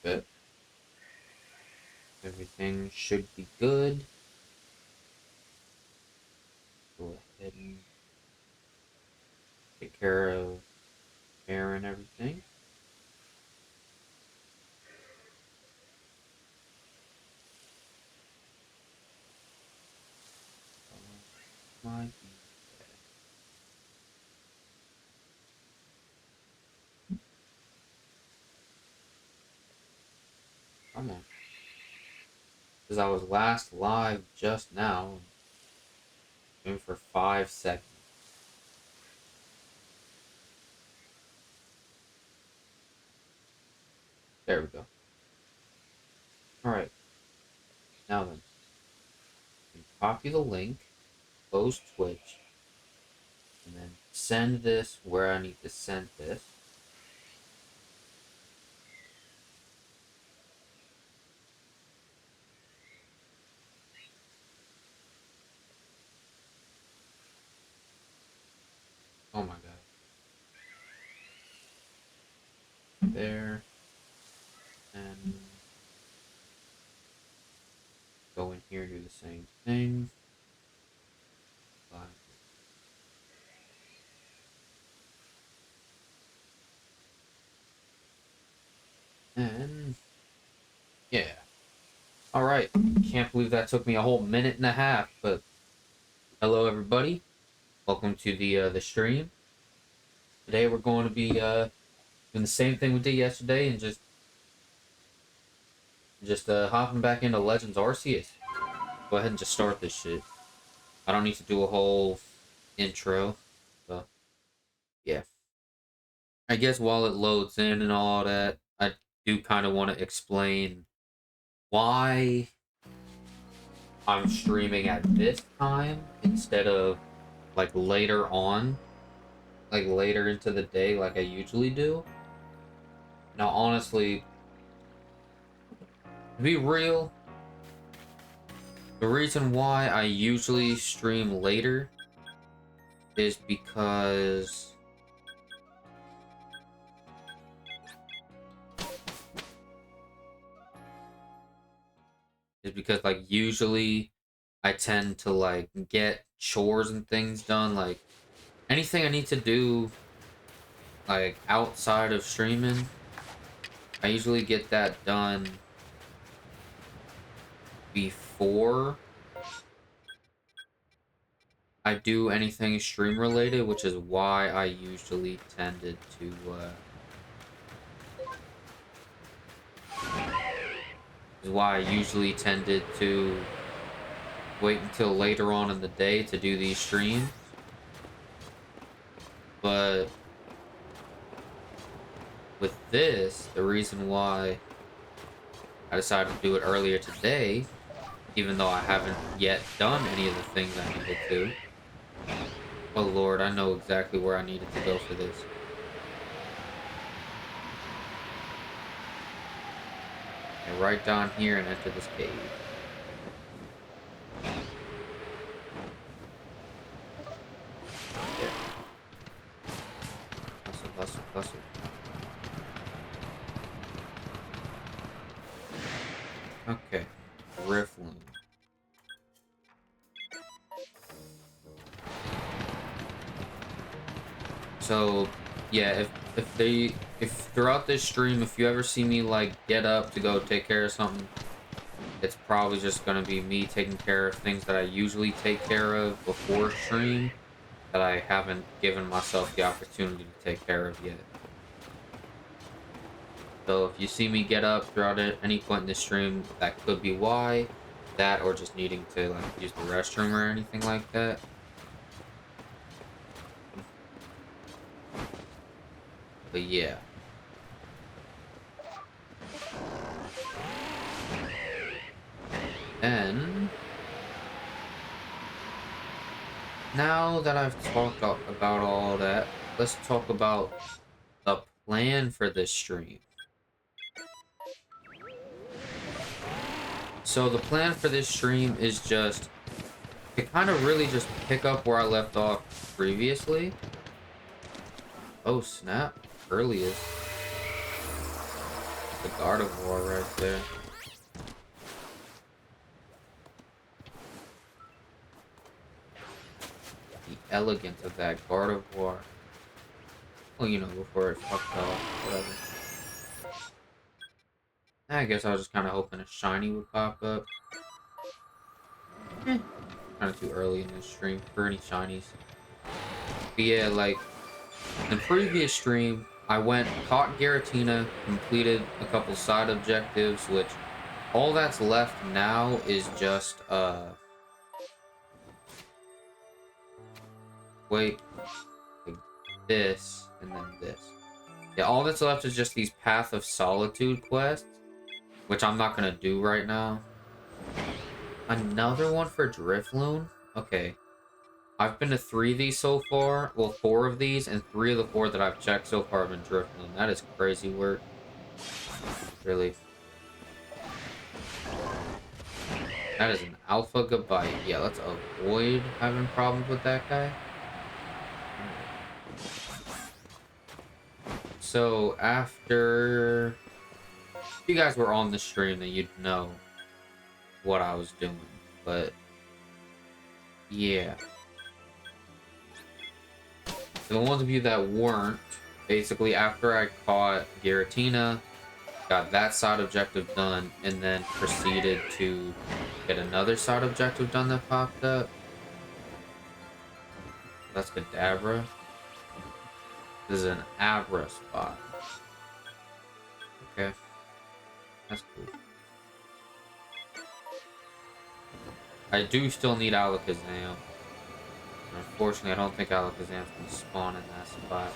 But everything should be good. Go ahead and take care of hair and everything. My Come on. Because I was last live just now. In for 5 seconds. There we go. Alright. Now then. Copy the link. Close Twitch. And then send this where I need to send this. Oh my god. There. And go in here, do the same thing. And yeah. Alright. Can't believe that took me a whole minute and a half, but hello everybody. Welcome to the stream. Today we're going to be doing the same thing we did yesterday and just hopping back into Legends Arceus. Go ahead and just start this shit. I don't need to do a whole intro. So yeah. I guess while it loads in and all that, I do kind of want to explain why I'm streaming at this time instead of like later on, like later into the day like I usually do. Now honestly, to be real, the reason why I usually stream later is because like usually I tend to like get chores and things done, like anything I need to do like outside of streaming, I usually get that done before I do anything stream related, which is why I usually tended to wait until later on in the day to do these streams. But with this, the reason why I decided to do it earlier today, even though I haven't yet done any of the things I needed to. Oh lord, I know exactly where I needed to go for this. And right down here and enter this cave. Yeah. Hustle, hustle, hustle. Okay. Riffloom. So, yeah, if throughout this stream, if you ever see me like get up to go take care of something, it's probably just gonna be me taking care of things that I usually take care of before stream that I haven't given myself the opportunity to take care of yet. So if you see me get up throughout any point in the stream, that could be why. That or just needing to like use the restroom or anything like that. But yeah. Then, now that I've talked about all that, let's talk about the plan for this stream. So the plan for this stream is just to kind of really just pick up where I left off previously. Oh snap, earliest. The Gardevoir right there. The elegance of that Gardevoir. Well, you know, before it fucked off, whatever. I guess I was just kind of hoping a shiny would pop up. Kind of too early in this stream for any shinies. But yeah, like, in previous stream, I went, caught Giratina, completed a couple side objectives, which all that's left now is just, wait, like this, and then this. Yeah, all that's left is just these Path of Solitude quests, which I'm not gonna do right now. Another one for Drifloon? Okay. I've been to 3 of these so far. Well, 4 of these, and 3 of the 4 that I've checked so far have been Drifloon. That is crazy work. Really. That is an Alpha Gabite. Yeah, let's avoid having problems with that guy. So, after... If you guys were on the stream, then you'd know what I was doing. But, yeah. For the ones of you that weren't, basically after I caught Giratina, got that side objective done, and then proceeded to get another side objective done that popped up. That's Kadabra. This is an Abra spot. Okay. That's cool. I do still need Alakazam. Unfortunately, I don't think Alakazam's gonna spawn in that spot.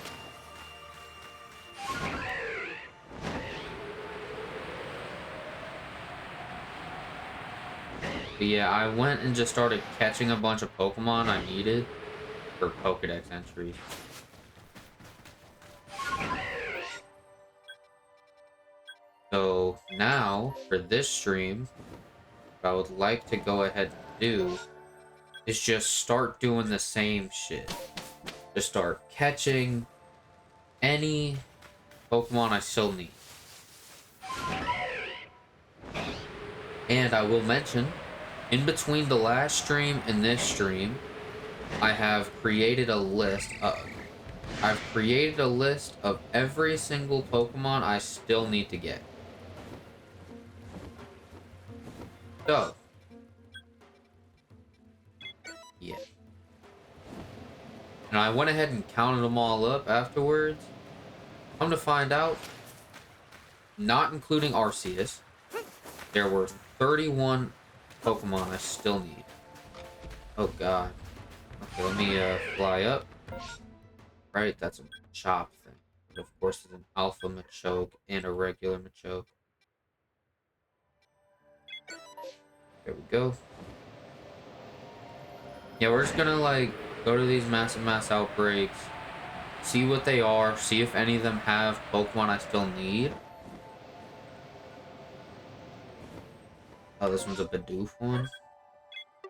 But yeah, I went and just started catching a bunch of Pokemon I needed for Pokedex entries. So now, for this stream, what I would like to go ahead and do is just start doing the same shit. Just start catching any Pokemon I still need. And I will mention, in between the last stream and this stream, I have created a list of... I've created a list of every single Pokemon I still need to get. So, yeah. And I went ahead and counted them all up afterwards. Come to find out, not including Arceus, there were 31 Pokemon I still need. Oh god. Okay, let me fly up. Right, that's a Chop thing. But of course, it's an Alpha Machoke and a regular Machoke. There we go. Yeah, we're just gonna, like, go to these mass outbreaks, see what they are, see if any of them have Pokemon I still need. Oh, this one's a Bidoof one.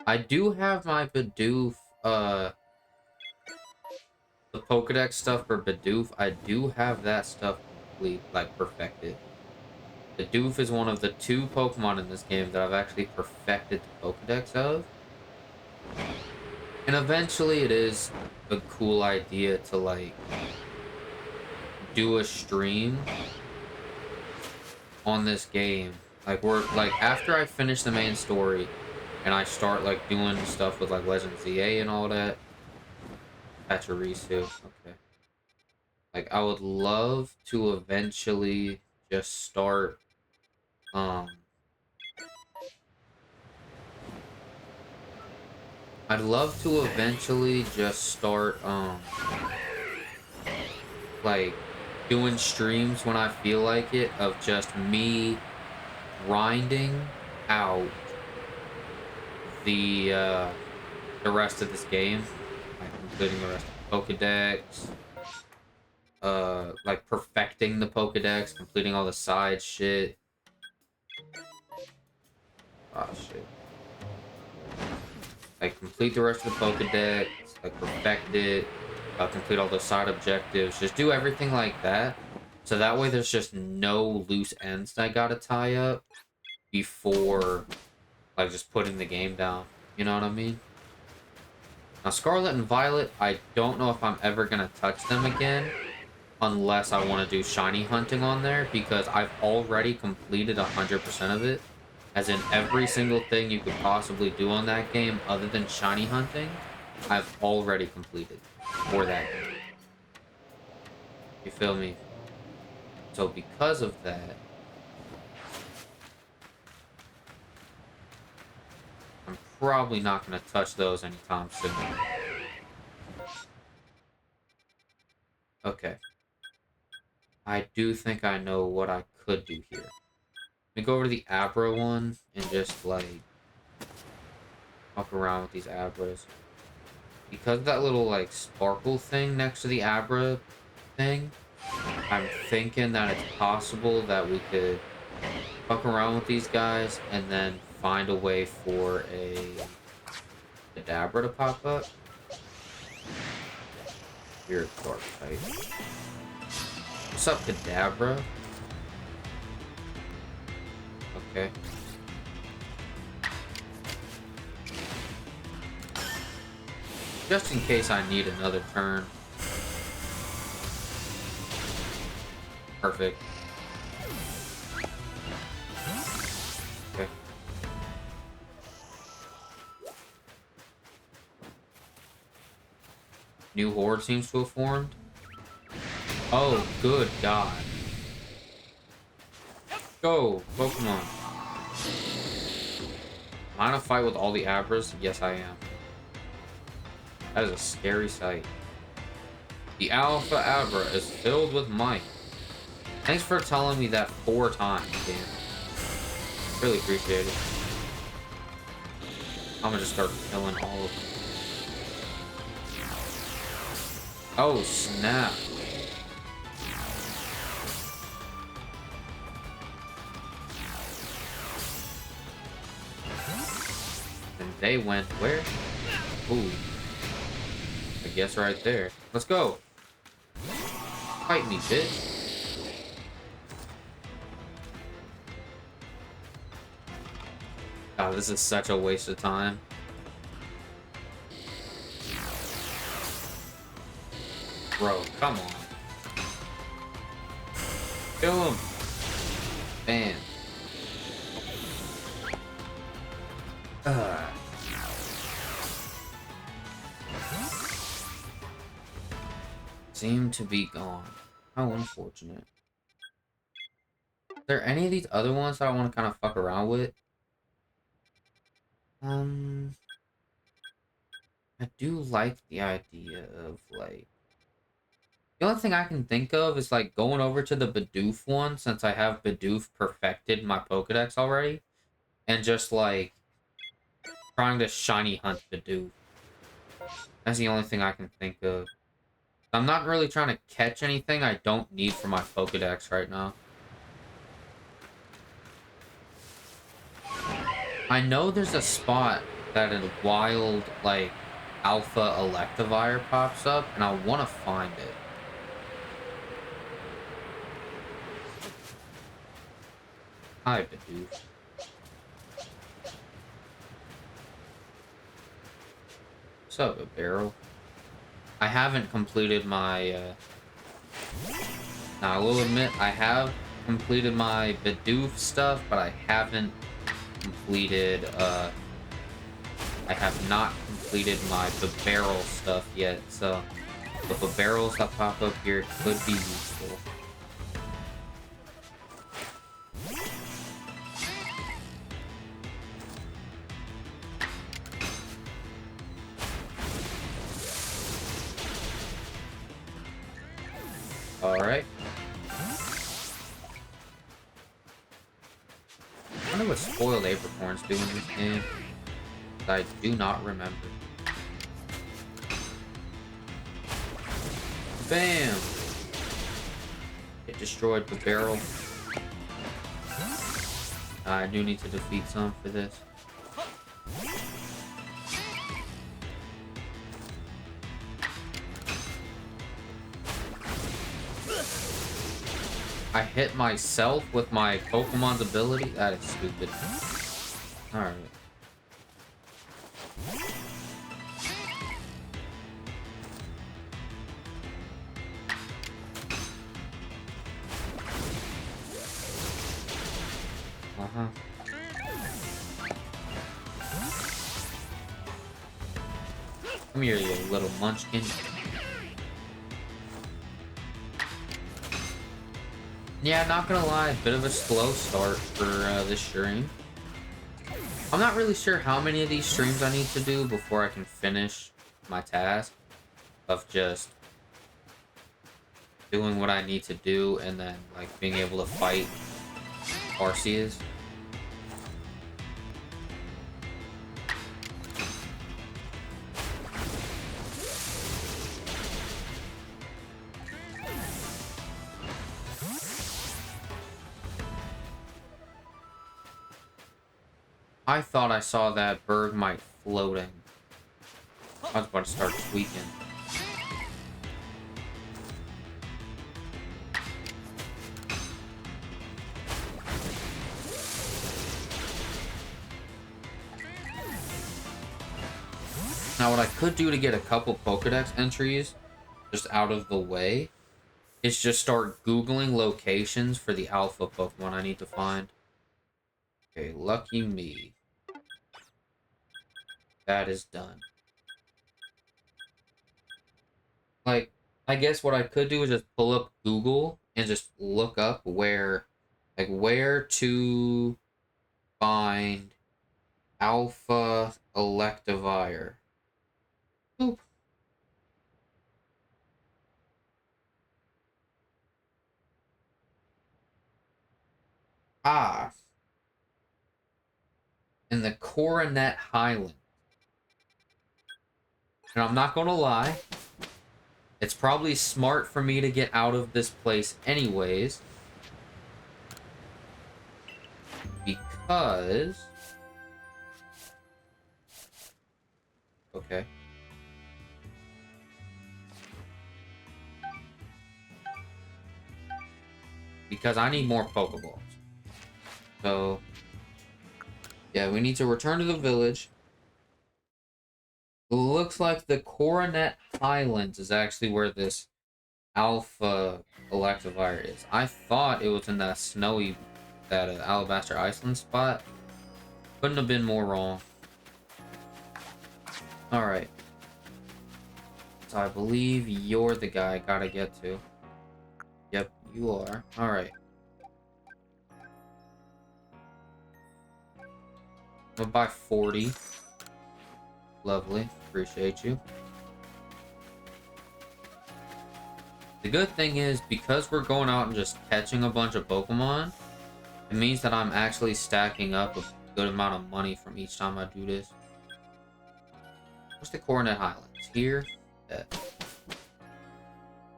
I do have my Bidoof, the Pokedex stuff for Bidoof. I do have that stuff complete, like, perfected. Bidoof is one of the 2 Pokemon in this game that I've actually perfected the Pokedex of. And eventually it is a cool idea to, like, do a stream on this game. Like, after I finish the main story and I start, like, doing stuff with, like, Legends ZA and all that. Pachirisu, okay. Like, I would love to eventually just start, I'd love to eventually just start, like, doing streams when I feel like it, of just me grinding out the rest of this game, like, including the rest of the Pokedex, like, perfecting the Pokedex, completing all the side shit. Oh, shit. Like, complete the rest of the Pokedex, like, perfect it, complete all those side objectives, just do everything like that, So that way there's just no loose ends that I gotta tie up before, like, just putting the game down. You know what I mean? Now, Scarlet and Violet, I don't know if I'm ever gonna touch them again unless I want to do shiny hunting on there, because I've already completed 100% of it. As in, every single thing you could possibly do on that game other than shiny hunting, I've already completed for that game. You feel me? So because of that, I'm probably not going to touch those anytime soon. Okay. I do think I know what I could do here. Let me go over to the Abra one and just, like, fuck around with these Abras. Because of that little, like, sparkle thing next to the Abra thing, I'm thinking that it's possible that we could fuck around with these guys and then find a way for a Kadabra to pop up. You're dark type. What's up, Kadabra? Okay. Just in case I need another turn. Perfect. Okay. New horde seems to have formed. Oh, good God. Go, Pokemon. Am I in a fight with all the Abras? Yes, I am. That is a scary sight. The Alpha Abra is filled with might. Thanks for telling me that 4 times, Dan. Really appreciate it. I'm gonna just start killing all of them. Oh, snap. And they went where? Ooh. I guess right there. Let's go. Fight me, bitch. God, this is such a waste of time. Bro, come on. Kill him. Bam. Seem to be gone. How unfortunate. Are there any of these other ones that I want to kind of fuck around with? I do like the idea of, like... The only thing I can think of is, like, going over to the Bidoof one, since I have Bidoof perfected in my Pokedex already, and just, like, trying to shiny hunt Bidoof. That's the only thing I can think of. I'm not really trying to catch anything I don't need for my Pokedex right now. I know there's a spot that a wild, like, Alpha Electivire pops up, and I want to find it. Hi, Bidoof. What's up, a barrel? I haven't completed my, Now, I will admit, I have completed my Bidoof stuff, but I haven't completed, I have not completed my barrel stuff yet, so the barrels that pop up here could be useful. Alright. I wonder what Spoiled Apricorns do in this game. I do not remember. Bam! It destroyed the barrel. I do need to defeat some for this. I hit myself with my Pokemon's ability? That is stupid. Alright. Uh-huh. Come here, you little munchkin. Yeah, not gonna lie, a bit of a slow start for this stream. I'm not really sure how many of these streams I need to do before I can finish my task of just doing what I need to do and then like being able to fight Arceus. I thought I saw that Bergmite floating. I was about to start tweaking. Now what I could do to get a couple Pokedex entries just out of the way is just start Googling locations for the alpha Pokemon I need to find. Okay, lucky me. That is done. Like, I guess what I could do is just pull up Google and just look up where to find Alpha Electivire. Boop. Ah. In the Coronet Highland. And I'm not gonna lie, it's probably smart for me to get out of this place anyways. Because... Okay. Because I need more Pokeballs. So... yeah, we need to return to the village. It looks like the Coronet Highlands is actually where this Alpha Electivire is. I thought it was in that snowy, that Alabaster Iceland spot. Couldn't have been more wrong. Alright. So I believe you're the guy I gotta get to. Yep, you are. Alright. I'm gonna buy 40. Lovely. Appreciate you. The good thing is, because we're going out and just catching a bunch of Pokemon, it means that I'm actually stacking up a good amount of money from each time I do this. What's the Coronet Highlands? Here? Yeah.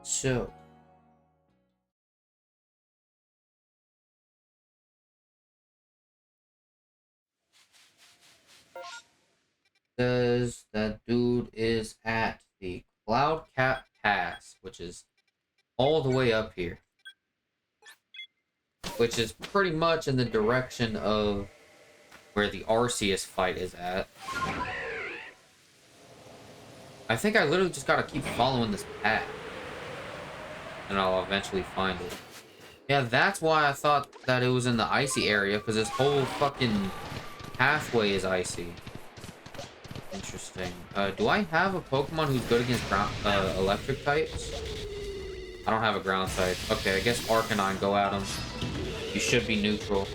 So... says that dude is at the Cloud Cap Pass, which is all the way up here. Which is pretty much in the direction of where the Arceus fight is at. I think I literally just gotta keep following this path. And I'll eventually find it. Yeah, that's why I thought that it was in the icy area, because this whole fucking pathway is icy. Interesting. Do I have a Pokemon who's good against ground, electric types? I don't have a ground type. Okay, I guess Arcanine, go at him. You should be neutral.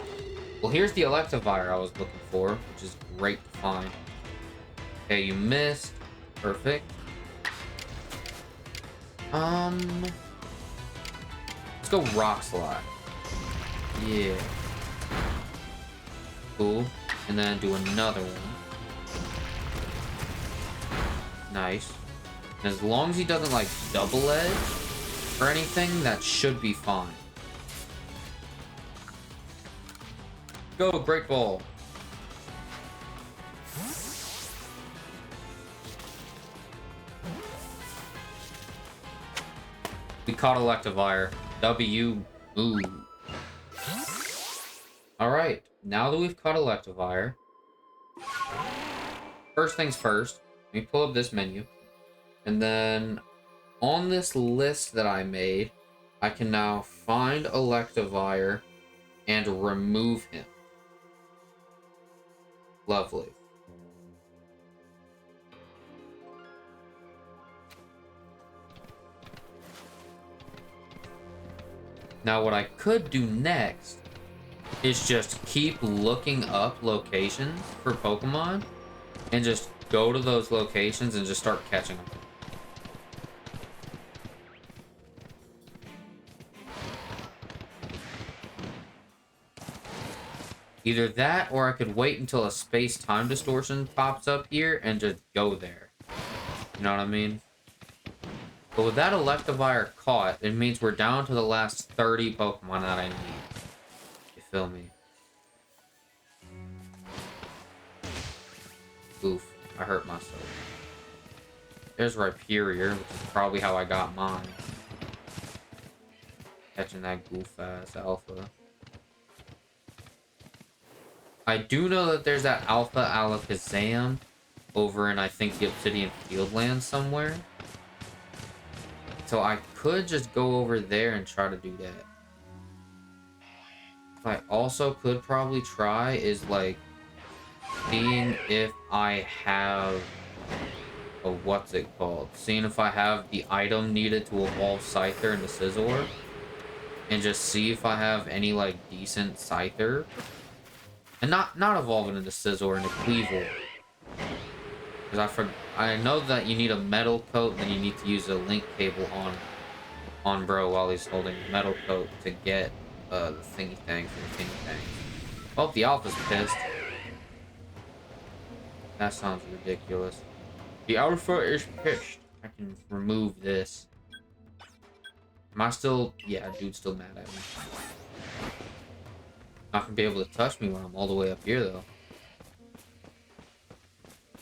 Well, here's the Electivire I was looking for, which is great to find. Okay, you missed. Perfect. Let's go Rock Slide. Yeah. Cool. And then do another one. Nice. And as long as he doesn't, like, double edge or anything, that should be fine. Go, Great Ball. We caught Electivire. W Ooh. Alright, now that we've caught Electivire, first things first, let me pull up this menu. And then on this list that I made, I can now find Electivire and remove him. Lovely. Now what I could do next is just keep looking up locations for Pokemon and just go to those locations and just start catching them. Either that, or I could wait until a space-time distortion pops up here and just go there. You know what I mean? But with that Electivire caught, it means we're down to the last 30 Pokemon that I need. You feel me? Oof, I hurt myself. There's Rhyperior, which is probably how I got mine. Catching that goof-ass Alpha. I do know that there's that Alpha Alakazam over in, I think, the Obsidian Fieldland somewhere. So I could just go over there and try to do that. What I also could probably try is, like, seeing if I have a, what's it called? Seeing if I have the item needed to evolve Scyther into Scizor. And just see if I have any, like, decent Scyther. And not evolve it into Scizor, into Cleavor. Because I know that you need a metal coat, and then you need to use a link cable on bro while he's holding the metal coat to get the thingy thing for the thingy thing. Oh, the Alpha's pissed. That sounds ridiculous. The Alpha is pissed. I can remove this. Am I still... Yeah, dude's still mad at me. Not gonna be able to touch me when I'm all the way up here, though.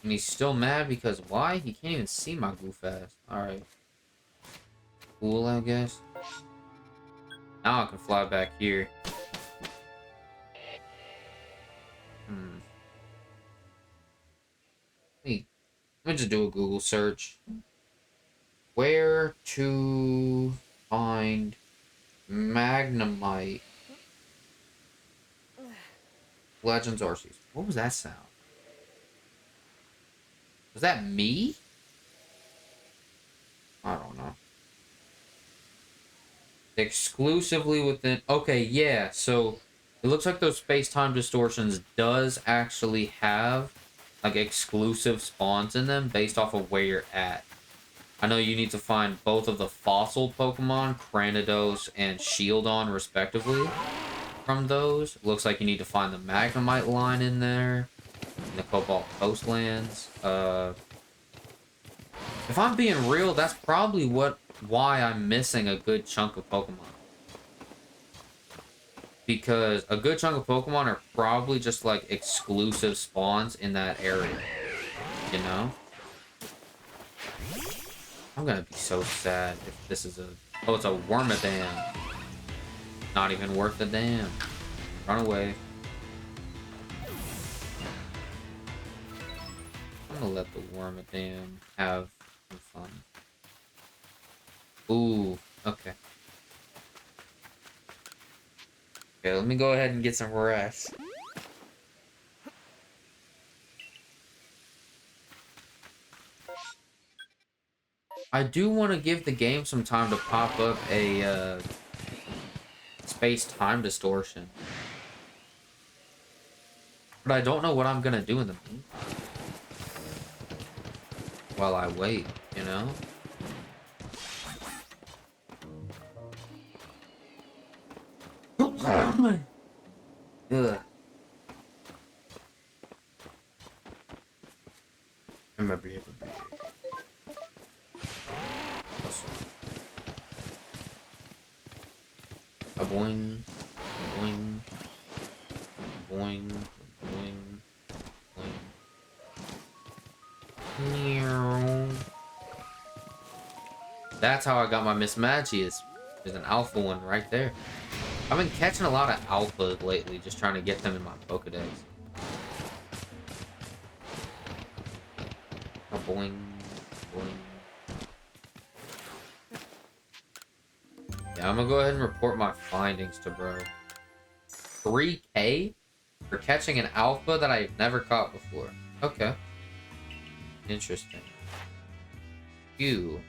And he's still mad because why? He can't even see my goof ass. Alright. Cool, I guess. Now I can fly back here. Let me just do a Google search. Where to find Magnemite Legends Arceus. What was that sound? Was that me? I don't know. Exclusively within... Okay, yeah, so it looks like those space-time distortions does actually have, like, exclusive spawns in them based off of where you're at. I know you need to find both of the fossil Pokemon, Cranidos and Shieldon, respectively, from those. It looks like you need to find the Magnemite line in there, in the Cobalt Coastlands. If I'm being real, that's probably why I'm missing a good chunk of Pokemon. Because a good chunk of Pokemon are probably just, like, exclusive spawns in that area. You know? I'm gonna be so sad if this is a... Oh, it's a Wormadam. Not even worth the damn. Run away. I'm gonna let the Wormadam have some fun. Ooh, okay. Okay, let me go ahead and get some rest. I do want to give the game some time to pop up a space-time distortion. But I don't know what I'm gonna do in the meantime. While I wait, you know? Ugh. Remember you. A boing, boing, boing, boing, boing. That's how I got my Miss Magius. There's an alpha one right there. I've been catching a lot of alphas lately, just trying to get them in my Pokedex. Oh, boing, boing. Yeah, I'm gonna go ahead and report my findings to bro. 3K for catching an alpha that I've never caught before. Okay. Interesting. Phew.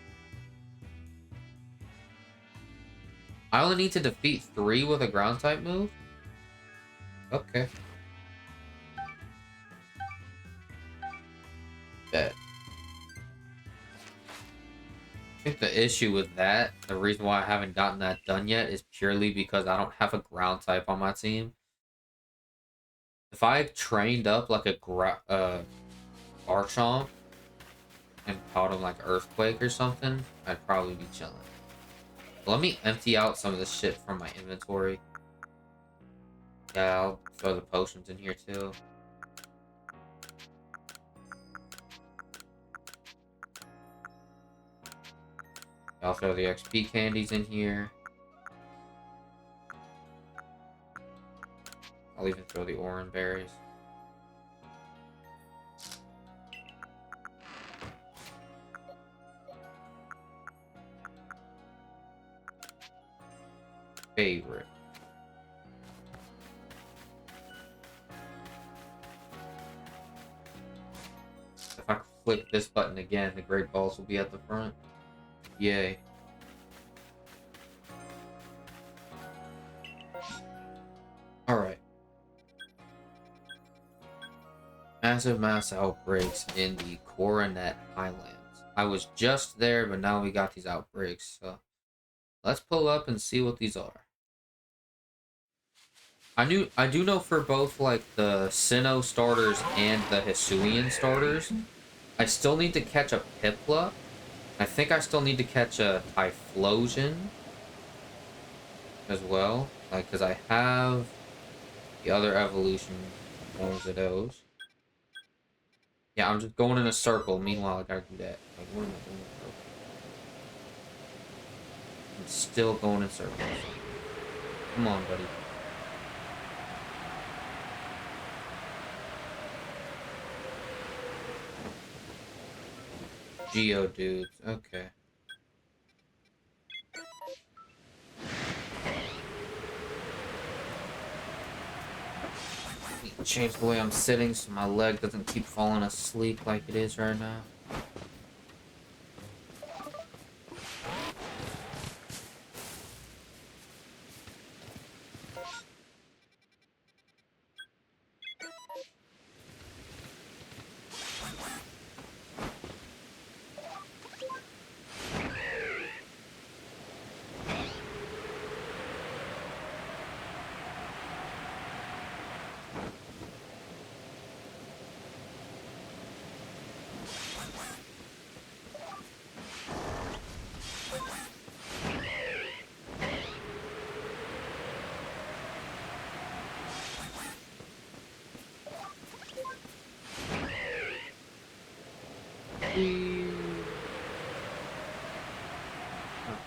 I only need to defeat 3 with a ground type move? Okay. Bet. I think the issue with that, the reason why I haven't gotten that done yet, is purely because I don't have a ground type on my team. If I trained up like a Garchomp and caught him like Earthquake or something, I'd probably be chilling. Let me empty out some of this shit from my inventory. Yeah, I'll throw the potions in here too. I'll throw the XP candies in here. I'll even throw the orange berries. Favorite. If I click this button again, the great balls will be at the front. Yay. Alright. Massive mass outbreaks in the Coronet Highlands. I was just there, but now we got these outbreaks, so let's pull up and see what these are. I do know for both like the Sinnoh starters and the Hisuian starters, I still need to catch a Piplup. I think I still need to catch a Typhlosion as well, like because I have the other evolution ones of those. Yeah, I'm just going in a circle. Meanwhile, I gotta do that. Like, what am I doing? I'm still going in circles. Come on, buddy. Geodudes. Okay. Change the way I'm sitting so my leg doesn't keep falling asleep like it is right now.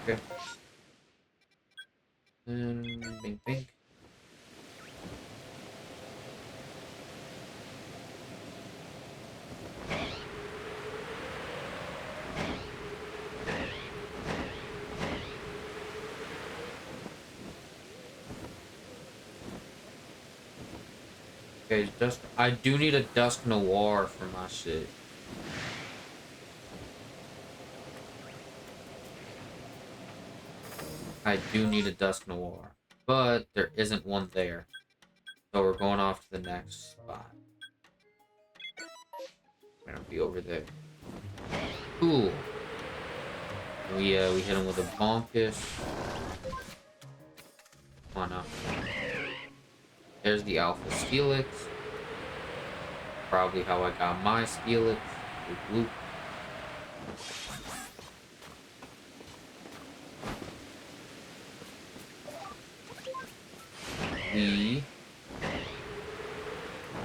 Okay. And bing bing. Okay, I do need a Dusk Noir for my shit. I do need a Dusk Noir, but there isn't one there. So we're going off to the next spot. We're gonna be over there. Cool. We hit him with a bonkus. Come on now. There's the Alpha Steelix. Probably how I got my Steelix. Whoop, whoop.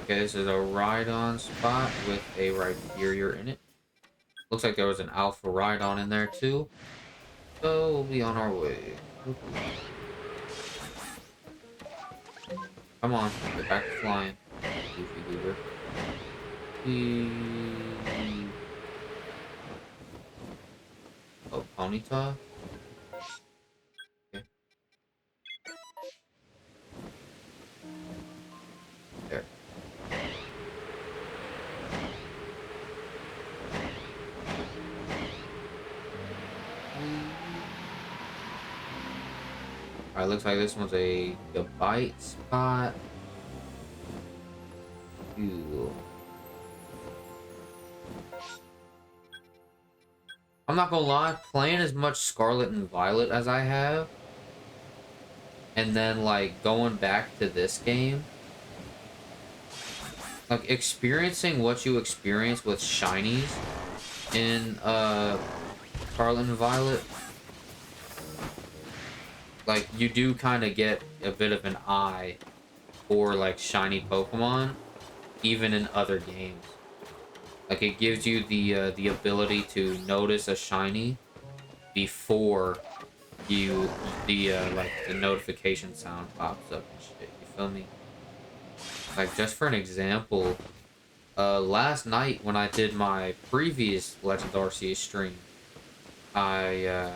Okay, this is a Rhydon spot with a Rhyperior in it. Looks like there was an Alpha Rhydon in there too. So we'll be on our way. Come on, get back to flying. Goofy goober. Oh, Ponyta? Okay. There. Alright, looks like this one's a bite spot. Ooh. I'm not gonna lie, playing as much Scarlet and Violet as I have, and then like going back to this game, like experiencing what you experience with shinies in Scarlet and Violet, like you do kind of get a bit of an eye for like shiny Pokemon, even in other games. Like it gives you the ability to notice a shiny before like the notification sound pops up and shit. You feel me? Like just for an example, last night when I did my previous Legends Arceus stream, I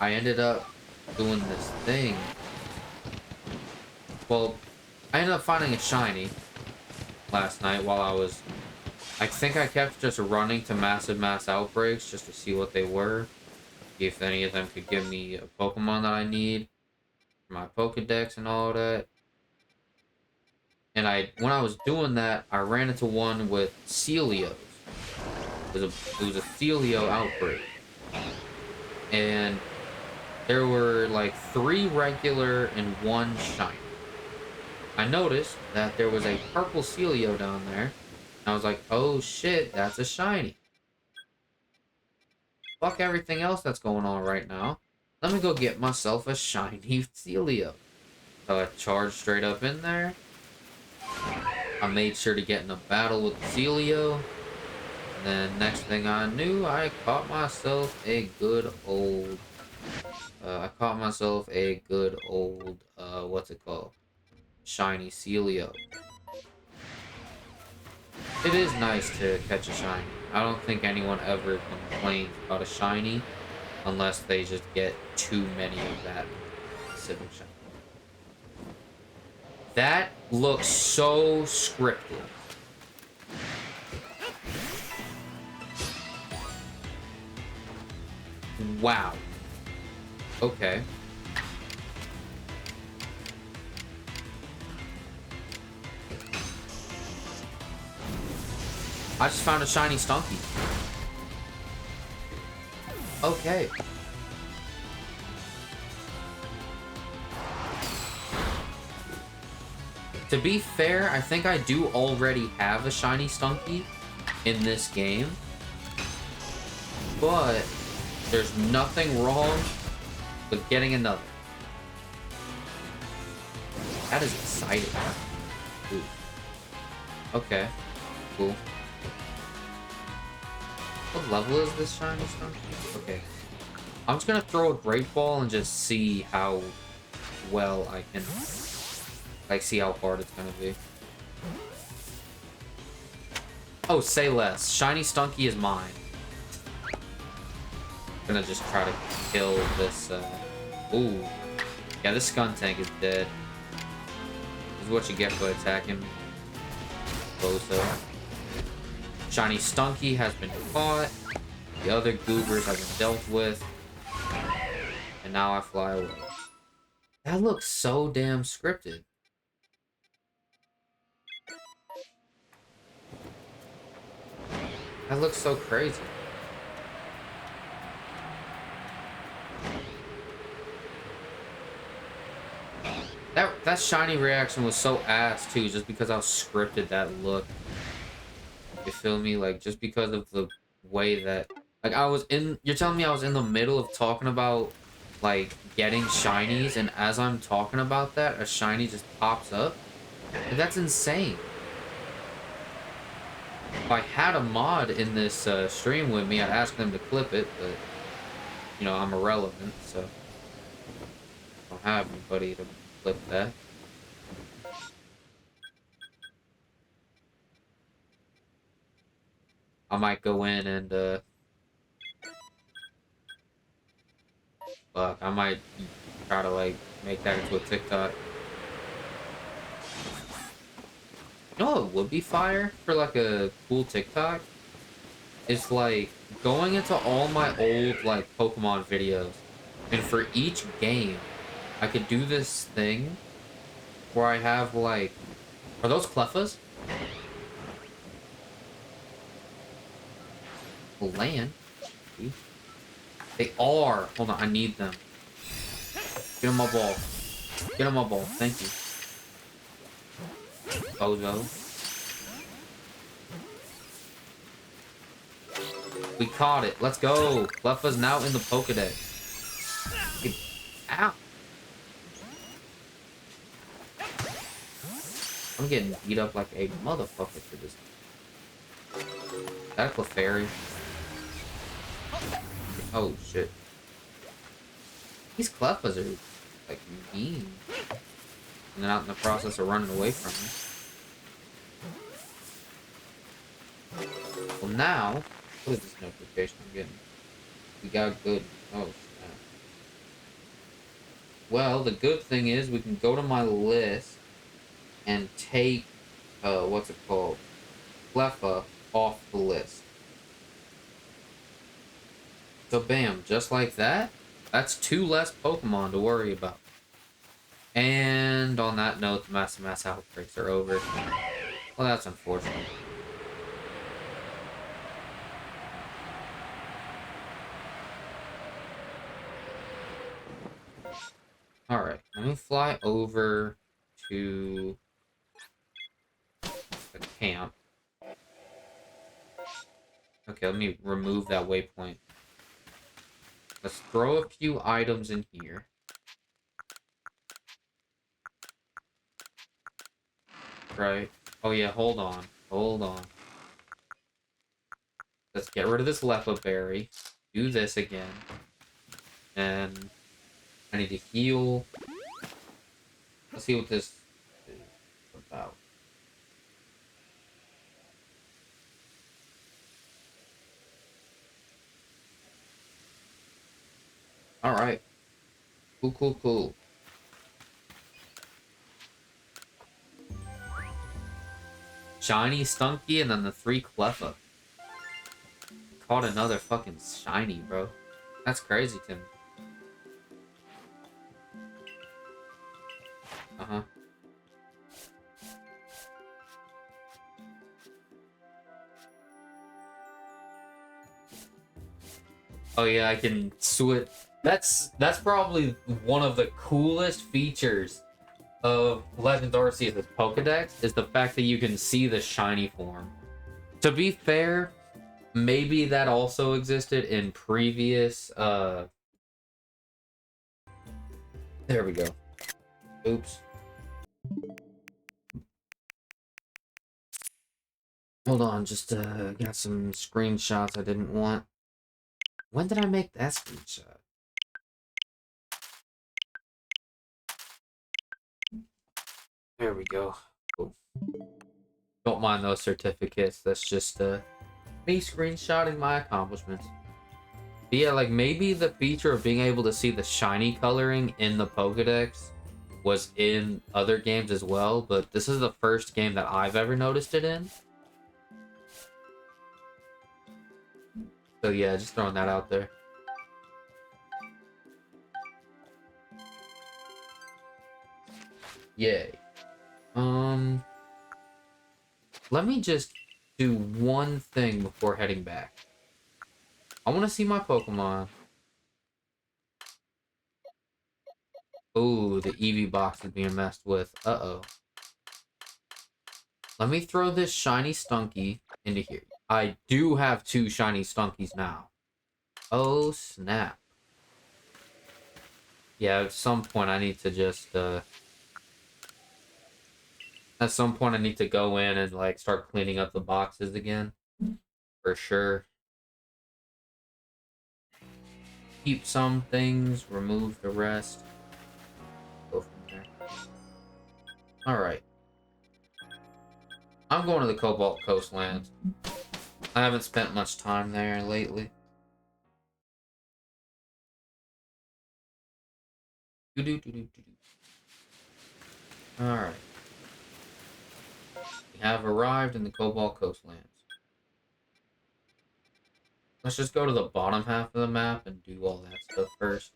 ended up doing this thing. Well, I ended up finding a shiny last night while I think I kept just running to massive mass outbreaks just to see what they were. See if any of them could give me a Pokemon that I need for my Pokedex and all that. And when I was doing that, I ran into one with Celios. It was a Celio outbreak. And there were like 3 regular and 1 shiny. I noticed that there was a purple Celio down there. And I was like, oh shit, that's a shiny. Fuck everything else that's going on right now. Let me go get myself a shiny Celio. So I charged straight up in there. I made sure to get in a battle with Celio. And then next thing I knew, I caught myself a good old... what's it called? Shiny Celio. It is nice to catch a shiny. I don't think anyone ever complains about a shiny unless they just get too many of that specific shiny. That looks so scripted. Wow. Okay. I just found a shiny Stunky. Okay. To be fair, I think I do already have a shiny Stunky in this game. But there's nothing wrong with getting another. That is exciting. Ooh. Okay. Cool. What level is this shiny Stunky? Okay. I'm just gonna throw a Great Ball and just see how well I can... like, see how hard it's gonna be. Oh, say less. Shiny Stunky is mine. I'm gonna just try to kill this, Ooh. Yeah, this Skuntank is dead. This is what you get for attacking me. Bozo. Shiny Stunky has been caught. The other goobers have been dealt with. And now I fly away. That looks so damn scripted. That looks so crazy. That shiny reaction was so ass too, just because how scripted that looked. You feel me? Like, just because of the way that... like, you're telling me I was in the middle of talking about, like, getting shinies, and as I'm talking about that, a shiny just pops up? Like, that's insane. If I had a mod in this stream with me, I'd ask them to clip it, but, you know, I'm irrelevant, so... I don't have anybody to flip that. I might go in and, fuck, I might try to, like, make that into a TikTok. You know what would be fire for, like, a cool TikTok? It's, like, going into all my old, like, Pokemon videos. And for each game, I could do this thing where I have, like... Are those Cleffas? Land? They are! Hold on, I need them. Get on my ball. Get on my ball. Thank you. Bozo. We caught it. Let's go. Cleffa's now in the Pokedex. Ow. I'm getting beat up like a motherfucker for this. Is that a Clefairy? Oh, shit. These Cleffas are, like, mean. And then out in the process of running away from me. Well, now... What is this notification I'm getting? We got good... Oh, snap. Well, the good thing is we can go to my list and take... what's it called? Cleffa off the list. So, bam. Just like that. That's 2 less Pokemon to worry about. And on that note, the mass outbreaks are over. Well, that's unfortunate. Alright, let me fly over to the camp. Okay, let me remove that waypoint. Let's throw a few items in here. Right. Oh yeah, hold on. Hold on. Let's get rid of this Leppa berry. Do this again. And I need to heal. Let's see what this is about. Alright. Cool, cool, cool. Shiny, Stunky, and then the 3 Cleffa. Caught another fucking shiny, bro. That's crazy, Tim. Uh-huh. Oh yeah, I can switch. That's probably one of the coolest features of Legends Arceus' Pokedex is the fact that you can see the shiny form. To be fair, maybe that also existed in previous there we go. Oops. Hold on, just got some screenshots I didn't want. When did I make that screenshot? There we go. Cool. Don't mind those certificates. That's just me screenshotting my accomplishments. But yeah, like maybe the feature of being able to see the shiny coloring in the Pokedex was in other games as well, but this is the first game that I've ever noticed it in. So yeah, just throwing that out there. Yay. Let me just do one thing before heading back. I want to see my Pokemon. Oh, the Eevee box is being messed with. Uh-oh. Let me throw this shiny Stunky into here. I do have 2 shiny Stunkies now. Oh, snap. Yeah, at some point I need to just, at some point I need to go in and, like, start cleaning up the boxes again. For sure. Keep some things, remove the rest. Alright. I'm going to the Cobalt Coastlands. I haven't spent much time there lately. Alright. We have arrived in the Cobalt Coastlands. Let's just go to the bottom half of the map and do all that stuff first.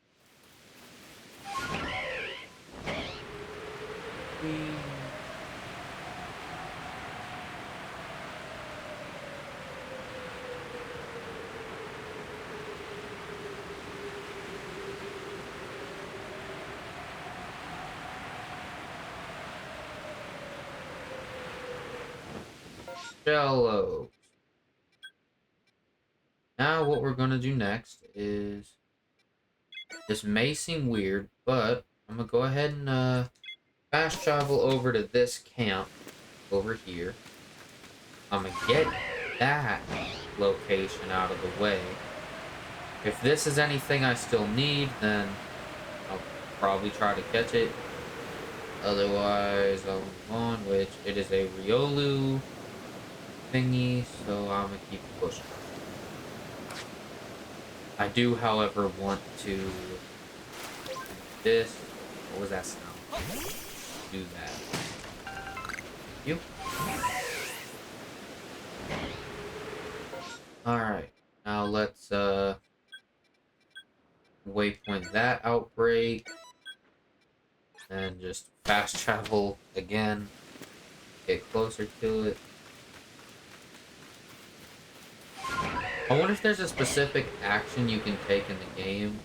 Shallow. Now what we're gonna do next is, this may seem weird, but I'm gonna go ahead and fast travel over to this camp over here. I'm gonna get that location out of the way. If this is anything I still need, then I'll probably try to catch it. Otherwise, I'll move on, which it is a Riolu thingy, so I'm gonna keep pushing. I do, however, want to do this. What was that sound? Do that. You. Alright. Now let's waypoint that outbreak. And just fast travel again. Get closer to it. I wonder if there's a specific action you can take in the game.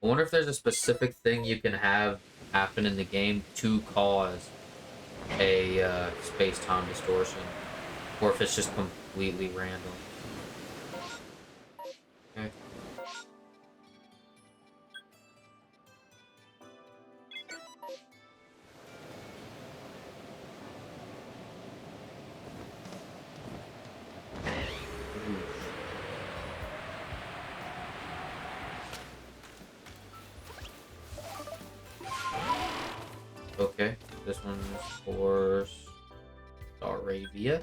I wonder if there's a specific thing you can have happen in the game to cause a space-time distortion. Or if it's just completely random. Okay. Okay, this one's for Staravia.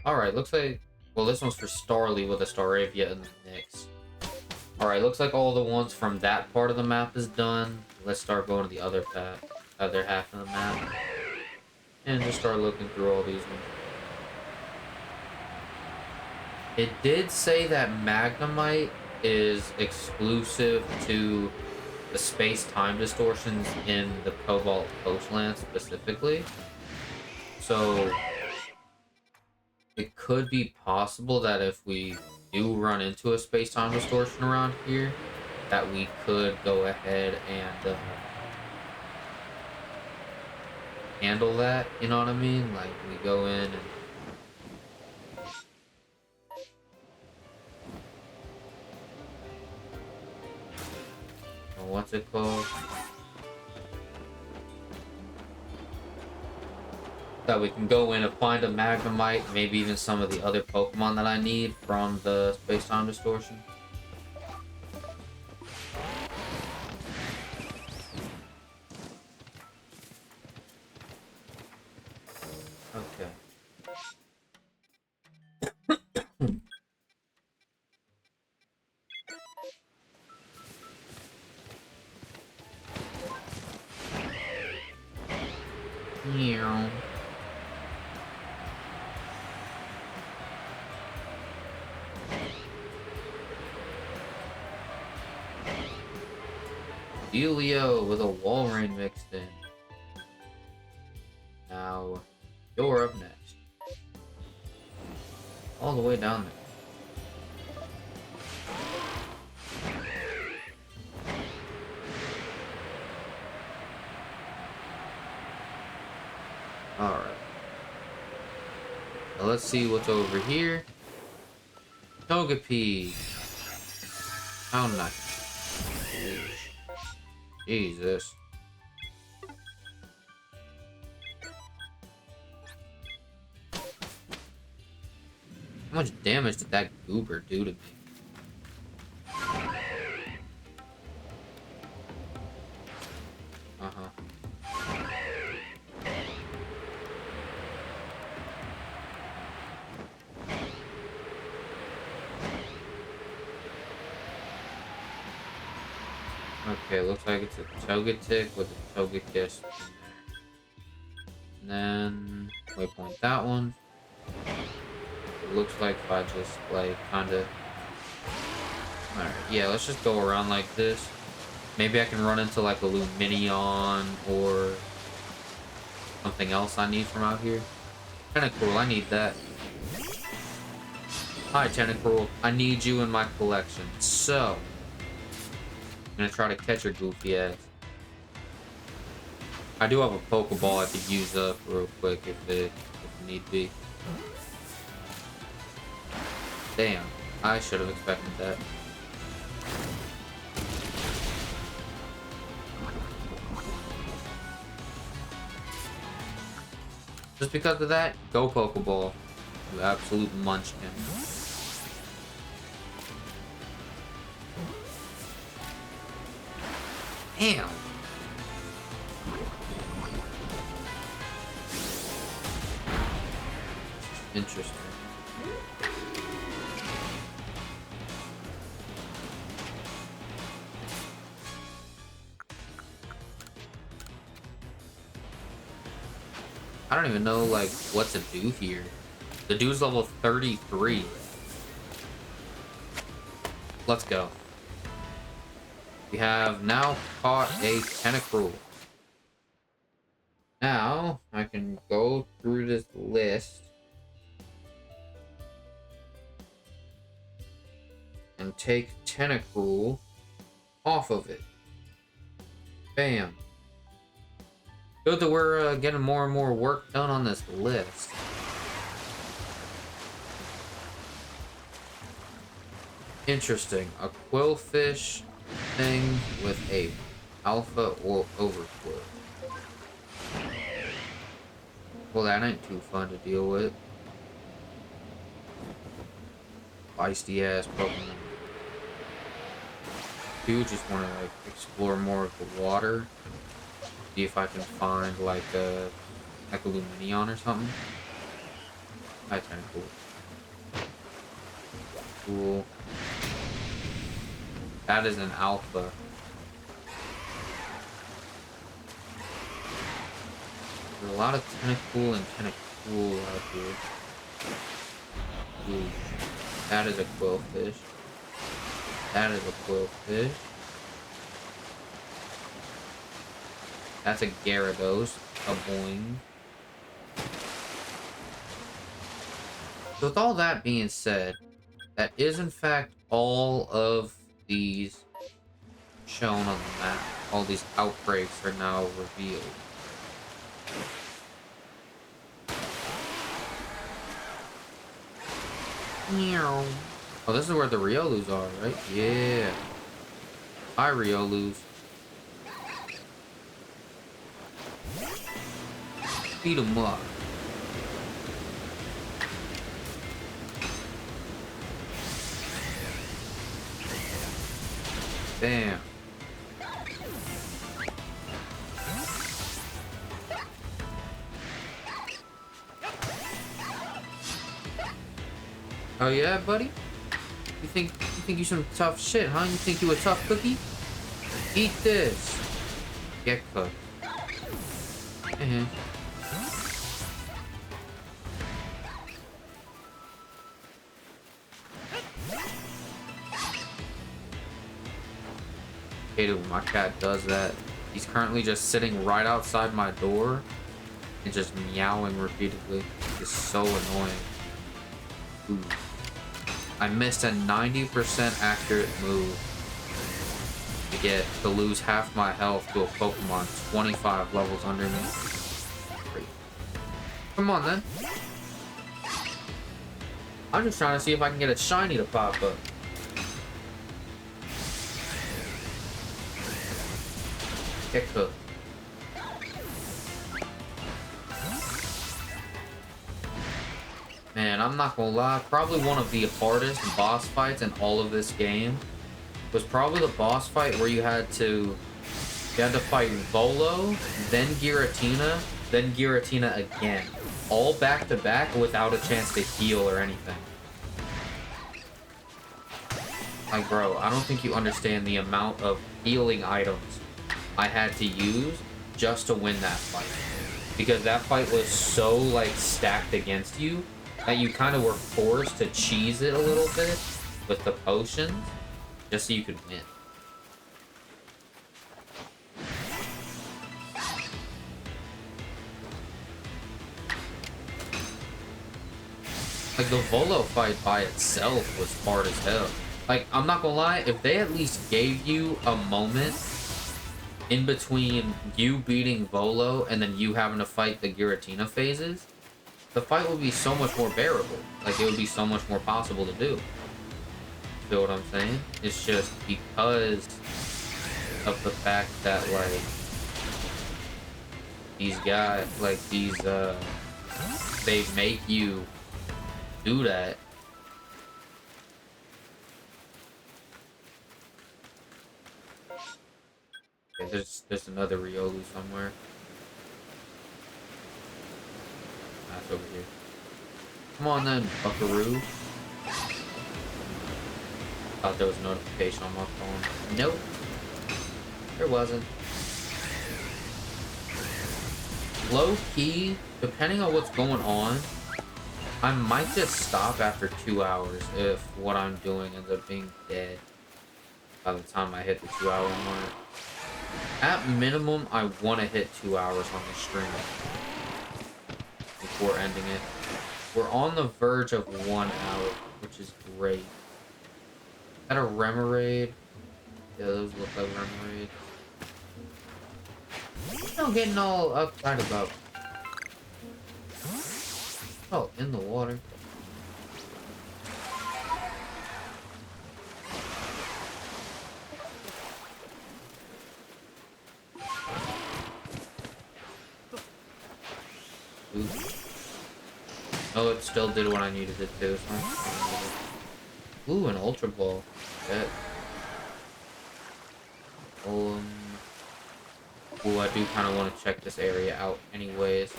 Alright, looks like... Well, this one's for Starly with a Staravia in the mix. Alright, looks like all the ones from that part of the map is done. Let's start going to the other half of the map. And just start looking through all these ones. It did say that Magnemite is exclusive to the space-time distortions in the Cobalt Coastland specifically. So it could be possible that if we do run into a space-time distortion around here, that we could go ahead and handle that, you know what I mean? Like, we go in and... What's it called? That we can go in and find a Magnemite, maybe even some of the other Pokemon that I need from the space-time distortion. Okay. Meow. Delio with a Walrein mixed in. Now, you're up next. All the way down there. Alright. Now let's see what's over here. Togepi. How nice. Jesus. How much damage did that goober do to me? Okay, looks like it's a Togetic with a Togekiss. And then waypoint that one. It looks like if I just like kinda. Alright, yeah, let's just go around like this. Maybe I can run into like a Luminion or something else I need from out here. Kinda cool, I need that. Hi, Tentacruel. I need you in my collection. So, I'm gonna try to catch your goofy ass. I do have a Pokeball I could use up real quick if need be. Damn, I should have expected that. Just because of that, go Pokeball. You absolute munchkin. Damn. Interesting. I don't even know, like, what to do here. The dude's level 33. Let's go. We have now caught a Tentacruel. Now, I can go through this list and take Tentacruel off of it. Bam. Good that we're getting more and more work done on this list. Interesting. A Quillfish thing with a Alpha or Overflow. Well, that ain't too fun to deal with. Feisty ass Pokemon. Do just want to like explore more of the water. See if I can find like a Luminion or something. That's kind of cool. Cool. That is an Alpha. There's a lot of Tentacool and Tentacool out here. Ooh. That is a Quillfish. That is a Quillfish. That's a Gyarados. A Boing. So with all that being said, that is in fact all of these shown on the map. All these outbreaks are now revealed. Meow. Oh, this is where the Riolus are, right? Yeah. Hi, Riolus. Beat them up. Bam. Oh yeah, buddy? You think you some tough shit, huh? You think you a tough cookie? Eat this. Get cooked. Hate it when my cat does that. He's currently just sitting right outside my door and just meowing repeatedly. It's so annoying. Ooh. I missed a 90% accurate move to lose half my health to a Pokemon 25 levels under me. Great. Come on then. I'm just trying to see if I can get a shiny to pop up. Get cooked. Man, I'm not gonna lie, probably one of the hardest boss fights in all of this game was probably the boss fight where you had to fight Volo, then Giratina again. All back to back without a chance to heal or anything. Like, bro, I don't think you understand the amount of healing items I had to use just to win that fight. Because that fight was so, like, stacked against you that you kind of were forced to cheese it a little bit with the potions just so you could win. Like, the Volo fight by itself was hard as hell. Like, I'm not gonna lie, if they at least gave you a moment in between you beating Volo and then you having to fight the Giratina phases, the fight would be so much more bearable. Like, it would be so much more possible to do. Feel what I'm saying? It's just because of the fact that, like, these guys, like, they make you do that. Okay, there's another Riolu somewhere. That's over here. Come on then, buckaroo. Thought there was a notification on my phone. Nope. There wasn't. Low key, depending on what's going on, I might just stop after 2 hours if what I'm doing ends up being dead by the time I hit the 2-hour mark. At minimum, I want to hit 2 hours on the stream before ending it. We're on the verge of 1 hour, which is great. Is that a Remoraid? Yeah, those look like Remoraid. I'm getting all uptight about. Oh, in the water. Oops. Oh, it still did what I needed it to. So ooh, an Ultra Ball. Bet. Ooh, I do kind of want to check this area out anyways.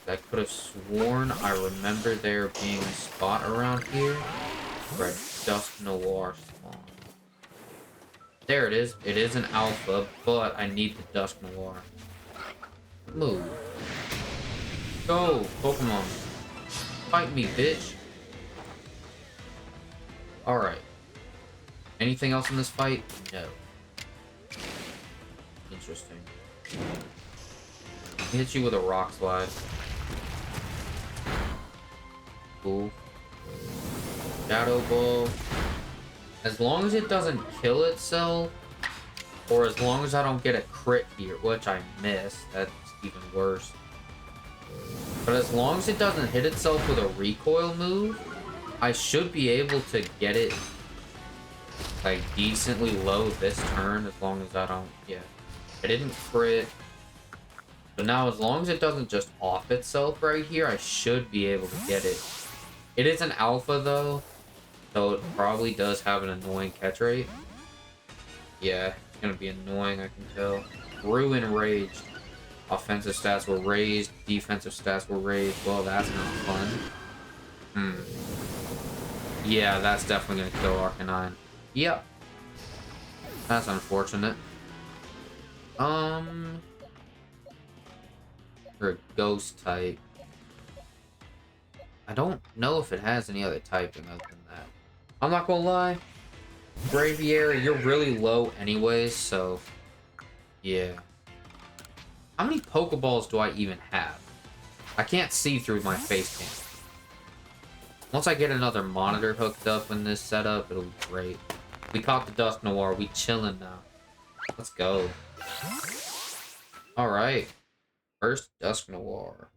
I could have sworn I remember there being a spot around here where a Dusk Noir spawned. There it is. It is an alpha, but I need the Dusk Noir. Move. Go, Pokemon. Fight me, bitch. Alright. Anything else in this fight? No. Interesting. He hits you with a rock slide. Cool. Shadow Ball. As long as it doesn't kill itself, or as long as I don't get a crit here, which I miss, that's even worse. But as long as it doesn't hit itself with a recoil move, I should be able to get it, like, decently low this turn, as long as I don't, yeah. I didn't crit. But now, as long as it doesn't just off itself right here, I should be able to get it. It is an alpha, though, so it probably does have an annoying catch rate. Yeah, it's gonna be annoying, I can tell. Grew enraged. Offensive stats were raised, defensive stats were raised. Well, that's not fun. Yeah, that's definitely gonna kill Arcanine. Yep. That's unfortunate. For a ghost type. I don't know if it has any other typing other than that. I'm not gonna lie. Braviary, you're really low anyways, so yeah. How many Pokeballs do I even have? I can't see through my face cam. Once I get another monitor hooked up in this setup, it'll be great. We caught the Dusk Noir. We chilling now. Let's go. Alright. First Dusk Noir.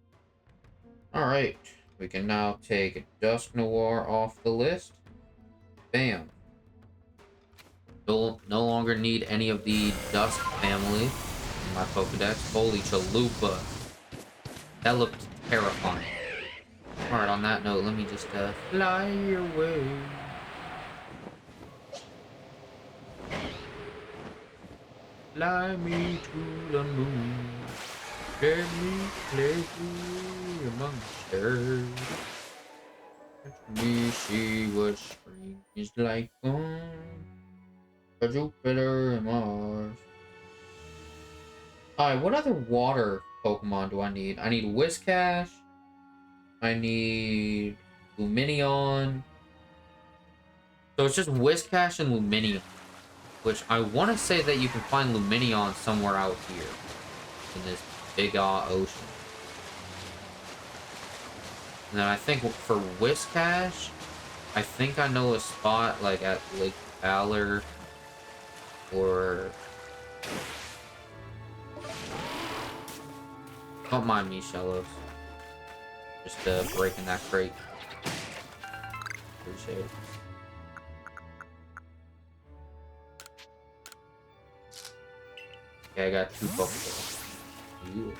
Alright. We can now take a Dusk Noir off the list. Bam. No longer need any of the Dusk family in my Pokedex. Holy chalupa. That looked terrifying. Alright, on that note, let me just fly away. Fly me to the moon. Let me play you among the stars. Me see what spring is like on Jupiter and Mars. Alright, what other water Pokemon do I need? I need Whiscash. I need Lumineon. So it's just Whiscash and Lumineon. Which I want to say that you can find Lumineon somewhere out here. In this big ocean. And then I think for Whiscash, I think I know a spot like at Lake Valor or... Don't mind me, Shellos. Just breaking that crate. Appreciate it. Okay, I got 2 Pokeballs. Ew.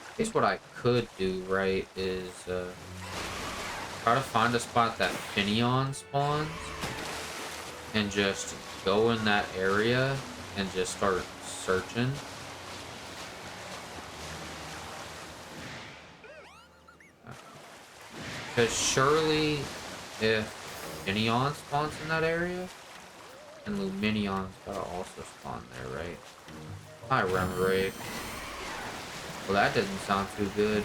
I guess what I could do, right, is try to find a spot that Finneon spawns and just go in that area and just start searching. Because surely if Finneon spawns in that area, and Lumineon's gotta also spawn there, right? Hi, Remoraid. Well, that didn't sound too good.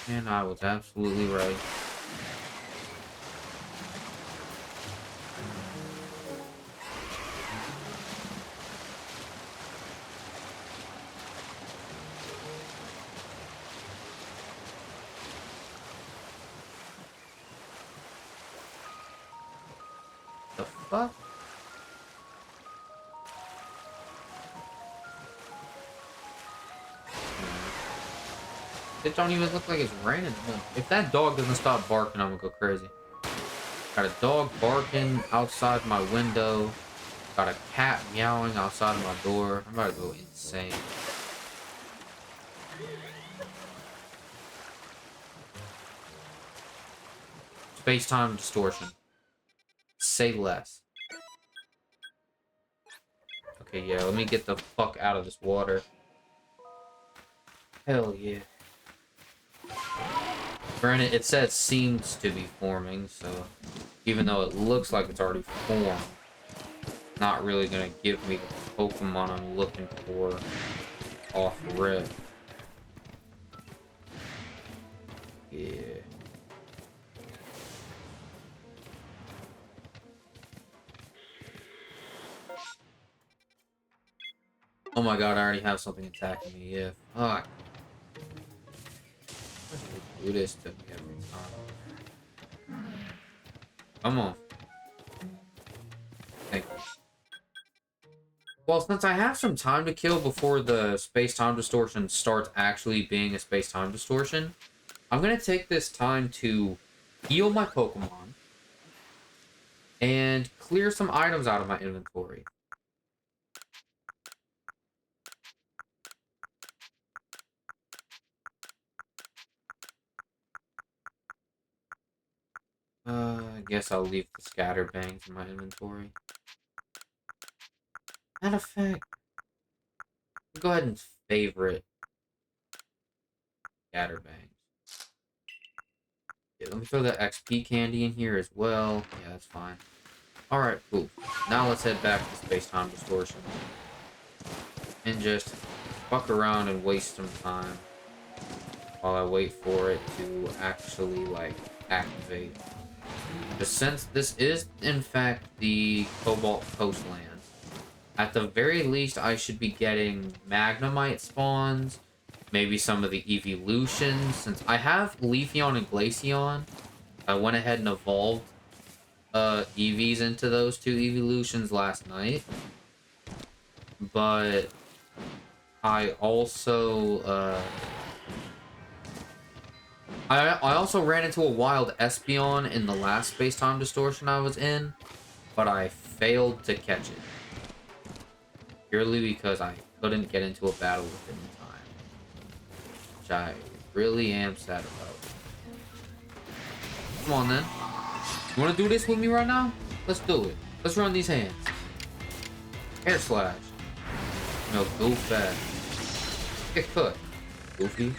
And I was absolutely right. The fuck? It don't even look like it's raining. If that dog doesn't stop barking, I'm gonna go crazy. Got a dog barking outside my window. Got a cat meowing outside of my door. I'm about to go insane. Space-time distortion. Say less. Okay, yeah, let me get the fuck out of this water. Hell yeah. Granted, it says seems to be forming, so even though it looks like it's already formed, not really gonna give me the Pokemon I'm looking for off rip. Yeah. Oh my god, I already have something attacking me, yeah. Fuck. Do this to me every time. Come on. Thank you. Well, since I have some time to kill before the space-time distortion starts actually being a space-time distortion, I'm going to take this time to heal my Pokemon and clear some items out of my inventory. I guess I'll leave the scatterbangs in my inventory. Matter of fact, go ahead and favorite scatterbangs. Yeah, let me throw the XP candy in here as well. Yeah, that's fine. Alright, cool. Now let's head back to space-time distortion. And just fuck around and waste some time while I wait for it to actually, like, activate. But since this is, in fact, the Cobalt Coastlands, at the very least, I should be getting Magnemite spawns, maybe some of the evolutions. Since I have Leafeon and Glaceon, I went ahead and evolved EVs into those 2 evolutions last night. But I also I also ran into a wild Espeon in the last space-time distortion I was in, but I failed to catch it. Purely because I couldn't get into a battle with it in time. Which I really am sad about. Come on then. You wanna do this with me right now? Let's do it. Let's run these hands. Air slash. No, go fast. Get cut. Goofy.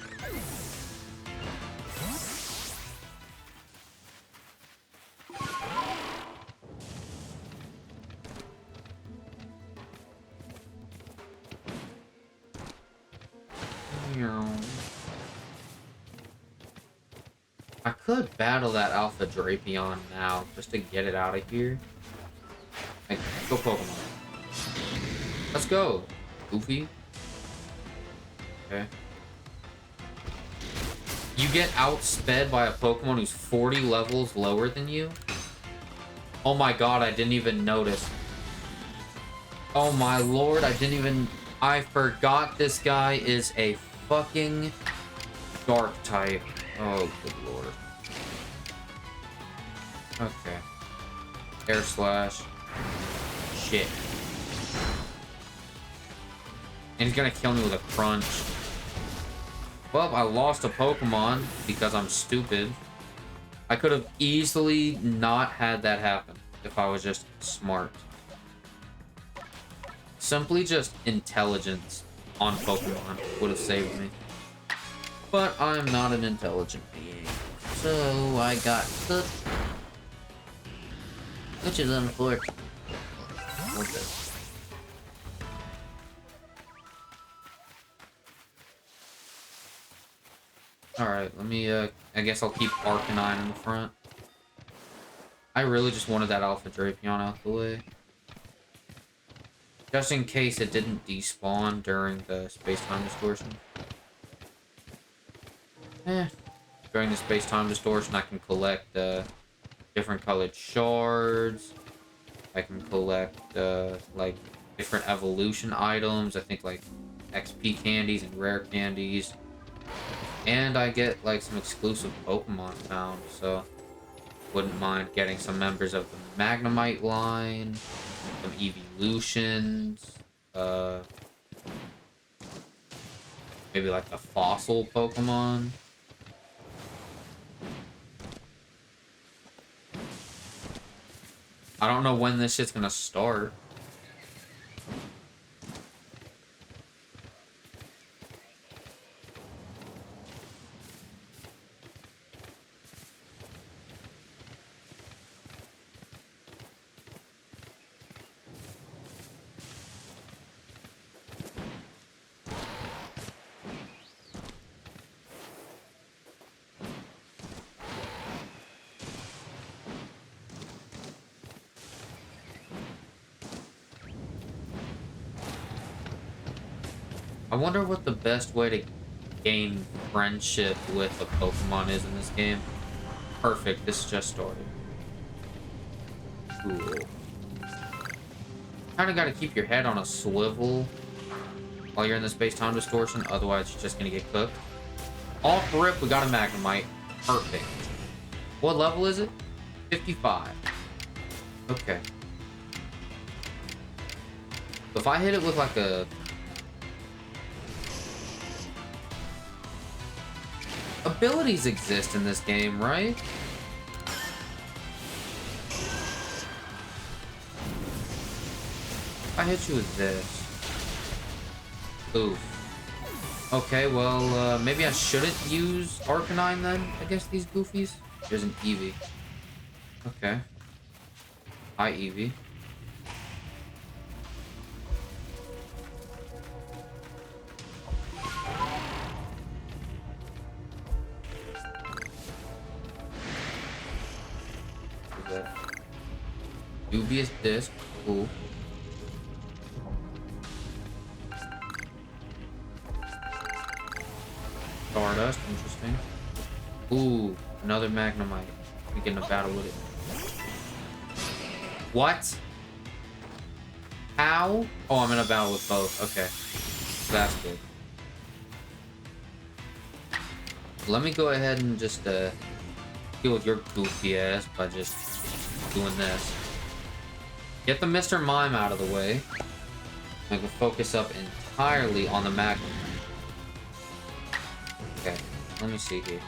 I could battle that Alpha Drapion now, just to get it out of here. Like, go Pokemon. Let's go, Goofy. Okay. You get outsped by a Pokemon who's 40 levels lower than you? Oh my god, I didn't even notice. Oh my lord, I forgot this guy is a fucking Dark type. Oh, good lord. Okay. Air slash. Shit. And he's gonna kill me with a crunch. Well, I lost a Pokemon because I'm stupid. I could have easily not had that happen if I was just smart. Simply just intelligence on Pokemon would have saved me. But I'm not an intelligent being. So I got cooked. Which is unfortunate. Okay. Alright, let me, I guess I'll keep Arcanine in the front. I really just wanted that Alpha Drapion out the way. Just in case it didn't despawn during the space-time distortion. During the space-time distortion, I can collect, different colored shards. I can collect, like, different evolution items. I think, like, XP candies and rare candies. And I get, like, some exclusive Pokemon found, so wouldn't mind getting some members of the Magnemite line, some evolutions, maybe, like, the fossil Pokemon. I don't know when this shit's gonna start. I wonder what the best way to gain friendship with a Pokemon is in this game. Perfect, this just started. Cool. Kinda gotta keep your head on a swivel while you're in the space-time distortion, otherwise you're just gonna get cooked. Off rip, we got a Magnemite. Perfect. What level is it? 55. Okay. If I hit it with like a... Abilities exist in this game, right? I hit you with this. Oof. Okay, well, maybe I shouldn't use Arcanine then against these goofies. There's an Eevee. Okay. Hi, Eevee. Dubious disc. Cool. Stardust. Interesting. Ooh, another Magnemite. We get in a battle with it. What? How? Oh, I'm in a battle with both. Okay. That's good. Let me go ahead and just deal with your goofy ass by just doing this. Get the Mr. Mime out of the way. I can focus up entirely on the Magnemite. Okay, let me see here.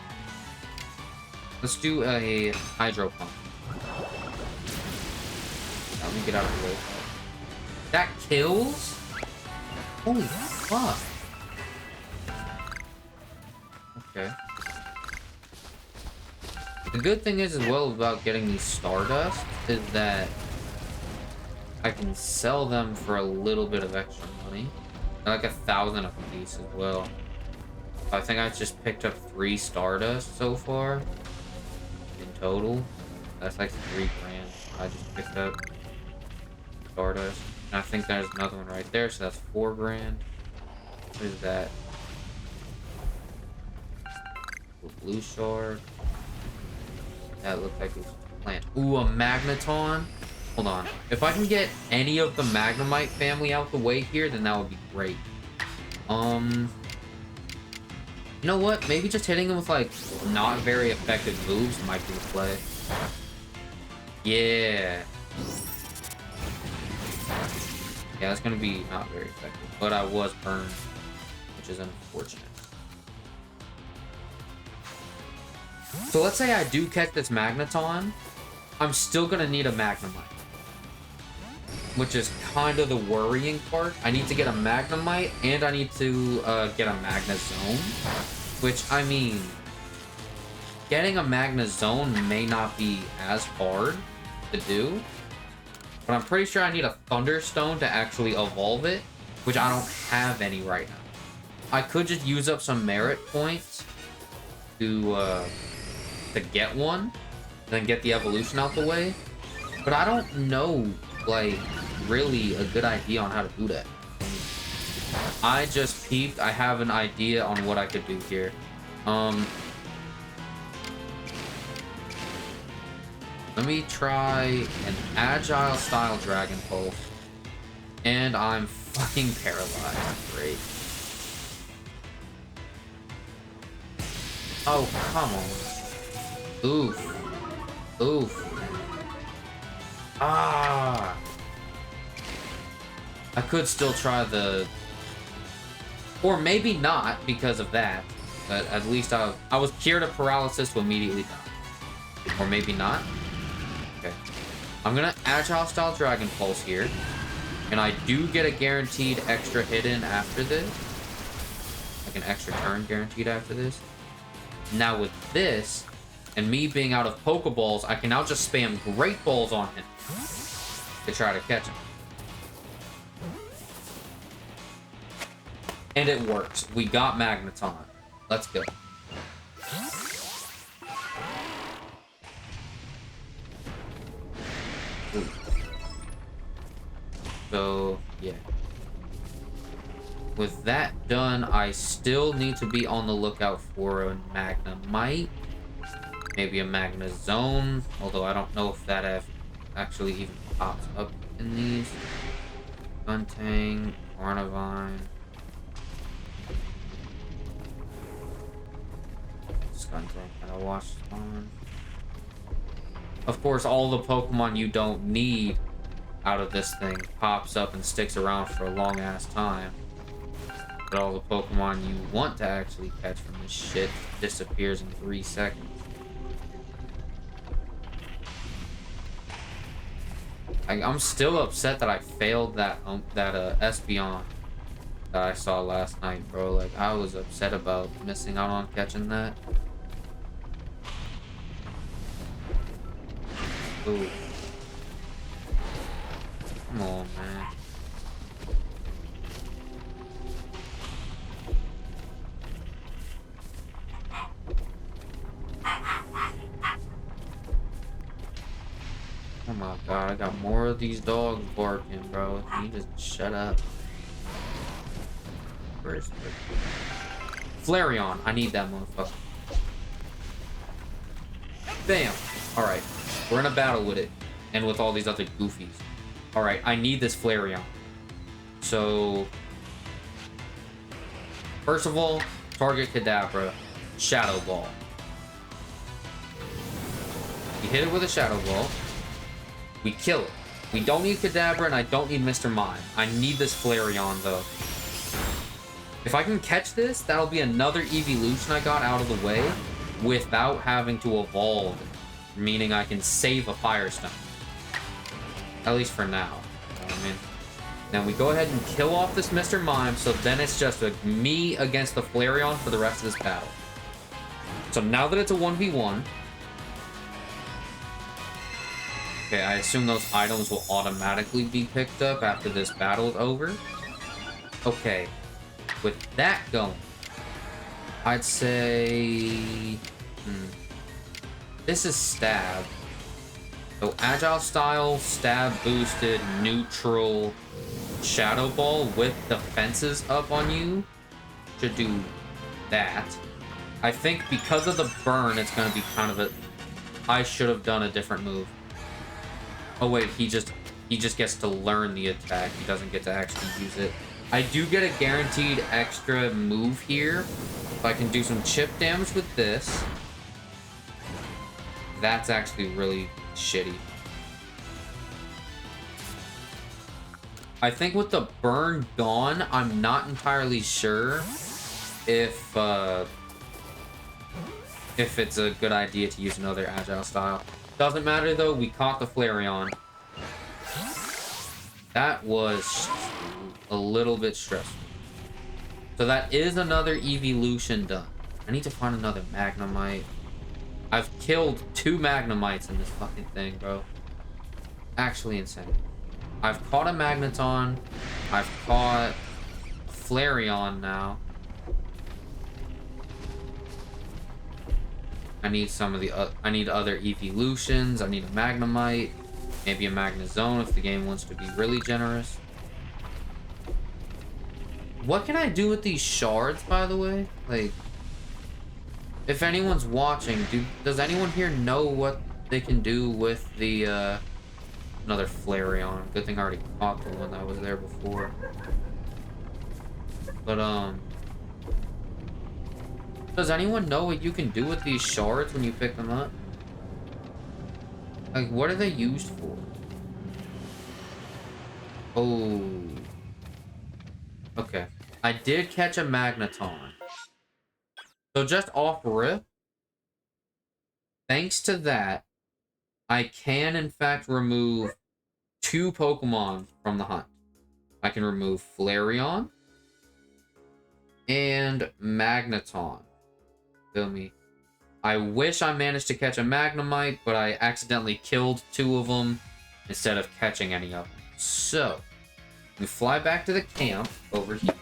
Let's do a Hydro Pump. me get out of the way. That kills? Holy fuck. Okay. The good thing is as well about getting these Stardust is that I can sell them for a little bit of extra money. They're like 1,000 a piece as well. I think I just picked up 3 Stardust so far in total. That's like 3 grand I just picked up Stardust. And I think there's another one right there, so that's 4 grand. What is that? Blue shard. That looked like it was a plant. Ooh, a Magneton. Hold on. If I can get any of the Magnemite family out the way here, then that would be great. You know what? Maybe just hitting them with, like, not very effective moves might be the play. Yeah. Yeah, that's gonna be not very effective. But I was burned, which is unfortunate. So let's say I do catch this Magneton. I'm still gonna need a Magnemite. Which is kind of the worrying part. I need to get a Magnemite, and I need to get a Magnezone. Which, I mean, getting a Magnezone may not be as hard to do. But I'm pretty sure I need a Thunderstone to actually evolve it, which I don't have any right now. I could just use up some merit points to get one, then get the evolution out the way. But I don't know, like, really a good idea on how to do that. I just peeped. I have an idea on what I could do here. Let me try an agile style Dragon Pulse. And I'm fucking paralyzed. Great. Oh, come on. Oof. Oof. Ah. I could still try the... Or maybe not because of that. But at least I was cured of paralysis to immediately die. Or maybe not. Okay. I'm gonna Agile Style Dragon Pulse here. And I do get a guaranteed extra hit in after this. Like an extra turn guaranteed after this. Now with this, and me being out of Pokeballs, I can now just spam Great Balls on him to try to catch him. And it works. We got Magneton. Let's go. Ooh. So, yeah. With that done, I still need to be on the lookout for a Magnemite. Maybe a Magnezone, although I don't know if that actually even pops up in these. Buntang, Carnivine. Skuntank, and I watched on. Of course, all the Pokemon you don't need out of this thing pops up and sticks around for a long ass time. But all the Pokemon you want to actually catch from this shit disappears in 3 seconds. I'm still upset that I failed that Espeon that I saw last night, bro. Like, I was upset about missing out on catching that. Ooh. Come on, man. Oh my god, I got more of these dogs barking, bro. Can you just shut up? Where's the... Flareon, I need that motherfucker. Bam! Alright, we're in a battle with it. And with all these other goofies. Alright, I need this Flareon. So... First of all, target Kadabra, Shadow Ball. You hit it with a Shadow Ball. We kill it. We don't need Kadabra and I don't need Mr. Mime. I need this Flareon though. If I can catch this, that'll be another evolution I got out of the way without having to evolve. Meaning I can save a Firestone. At least for now. You know what I mean? Now we go ahead and kill off this Mr. Mime, so then it's just me against the Flareon for the rest of this battle. So now that it's a 1v1... Okay, I assume those items will automatically be picked up after this battle is over. Okay. With that going, I'd say... This is Stab. So Agile Style, Stab boosted, neutral, Shadow Ball with defenses up on you should do that. I think because of the burn, it's going to be kind of a... I should have done a different move. Oh wait, he just gets to learn the attack. He doesn't get to actually use it. I do get a guaranteed extra move here. If I can do some chip damage with this. That's actually really shitty. I think with the burn gone, I'm not entirely sure if it's a good idea to use another Agile Style. Doesn't matter though, we caught the Flareon. That was a little bit stressful. So that is another evolution done. I need to find another Magnemite. I've killed 2 Magnemites in this fucking thing, bro. Actually insane. I've caught a Magneton. I've caught Flareon now. I need some of the I need other evolutions. I need a Magnemite, maybe a Magnezone if the game wants to be really generous. What can I do with these shards, by the way? Like, if anyone's watching, does anyone here know what they can do with the another Flareon? Good thing I already caught the one that was there before. But does anyone know what you can do with these shards when you pick them up? Like, what are they used for? Oh. Okay. I did catch a Magneton. So just off rip, thanks to that, I can in fact remove 2 Pokemon from the hunt. I can remove Flareon and Magneton. Feel me? I wish I managed to catch a Magnemite, but I accidentally killed 2 of them instead of catching any of them. So, we fly back to the camp over here.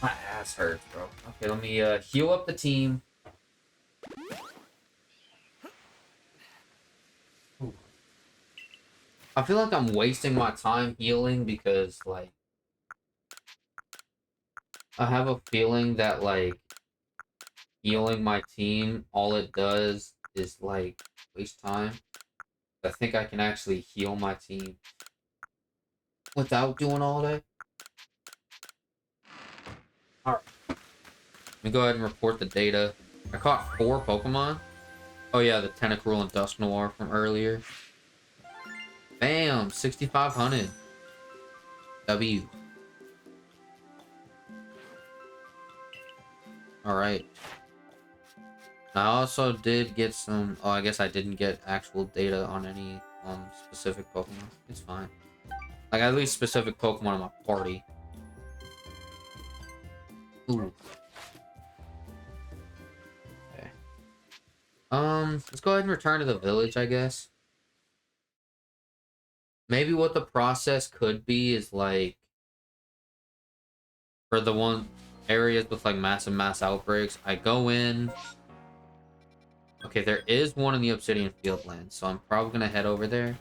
My ass hurts, bro. Okay, let me heal up the team. Ooh. I feel like I'm wasting my time healing because, like, I have a feeling that, like, healing my team, all it does is, like, waste time. I think I can actually heal my team without doing all that. Alright. Let me go ahead and report the data. I caught 4 Pokemon. Oh yeah, the Tentacruel and Dusknoir from earlier. Bam! 6,500. W. Alright. I also did get some... Oh, I guess I didn't get actual data on any specific Pokemon. It's fine. Like, at least specific Pokemon in my party. Ooh. Okay. Let's go ahead and return to the village, I guess. Maybe what the process could be is, like... For the one areas with, like, massive mass outbreaks, I go in... Okay, there is one in the Obsidian Fieldlands, so I'm probably going to head over there.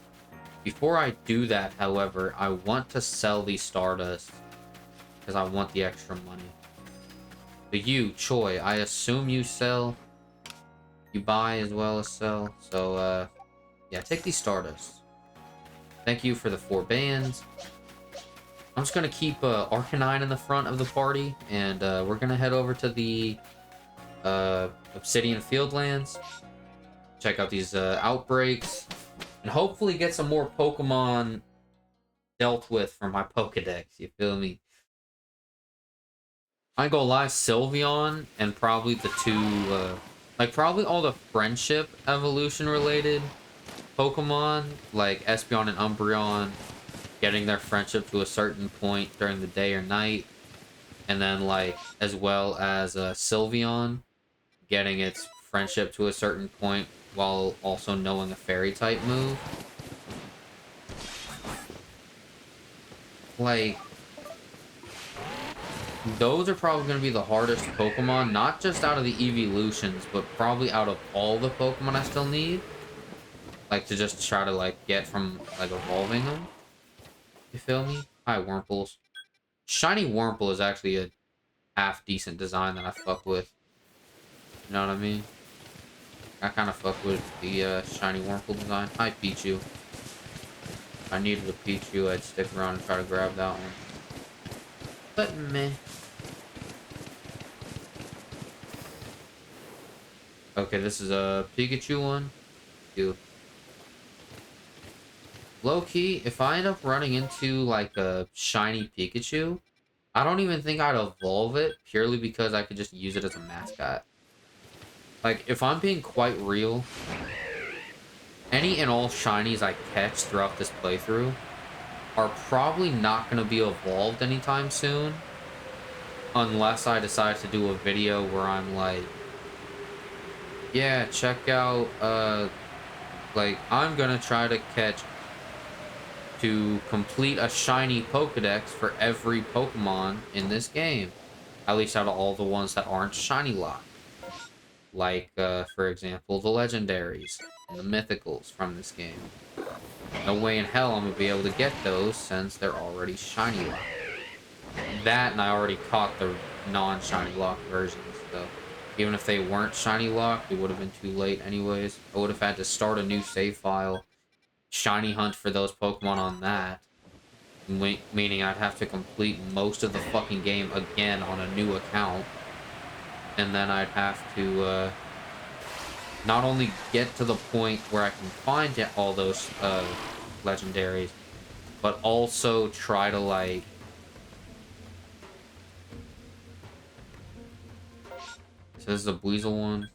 Before I do that, however, I want to sell these Stardust because I want the extra money. But you, Choi, I assume you sell. You buy as well as sell. So, yeah, take these Stardust. Thank you for the 4 bands. I'm just going to keep Arcanine in the front of the party, and we're going to head over to the Obsidian Fieldlands. Check out these outbreaks. And hopefully get some more Pokemon dealt with from my Pokedex. You feel me? I go live Sylveon and probably the 2... like, probably all the friendship evolution related Pokemon like Espeon and Umbreon getting their friendship to a certain point during the day or night, and then like as well as Sylveon getting its friendship to a certain point while also knowing a fairy type move. Like, those are probably going to be the hardest Pokemon, not just out of the evolutions, but probably out of all the Pokemon I still need. Like, to just try to, like, get from, like, evolving them. You feel me? Hi, Wurmples. Shiny Wurmple is actually a half-decent design that I fuck with. You know what I mean? I kind of fuck with the Shiny Wurmple design. Hi, Pichu. If I needed a Pichu, I'd stick around and try to grab that one. But meh. Okay, this is a Pikachu one. Dude. Low-key, if I end up running into, like, a shiny Pikachu, I don't even think I'd evolve it, purely because I could just use it as a mascot. Like, if I'm being quite real, any and all shinies I catch throughout this playthrough are probably not going to be evolved anytime soon, unless I decide to do a video where I'm like, yeah, check out, like, I'm gonna try to complete a shiny Pokedex for every Pokemon in this game. At least out of all the ones that aren't shiny locked. Like, for example, the legendaries and the mythicals from this game. No way in hell I'm gonna be able to get those since they're already shiny locked. That, and I already caught the non-shiny locked versions, so even if they weren't shiny locked, it would have been too late anyways. I would have had to start a new save file, shiny hunt for those Pokemon on that, meaning I'd have to complete most of the fucking game again on a new account, and then I'd have to not only get to the point where I can find all those legendaries, but also try to, like, so this is a Weasel one.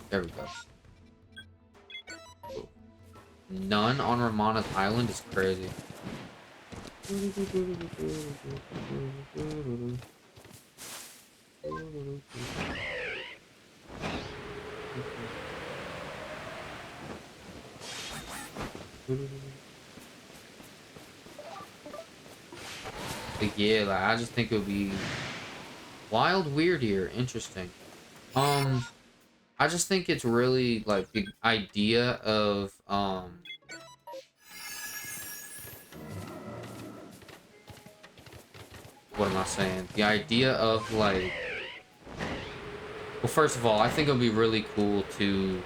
There we go. None on Ramana's Island is crazy. But yeah, like, I just think it would be wild, weird here, interesting. I just think it's really, like, the idea of, what am I saying? The idea of, like, well, first of all, I think it would be really cool to,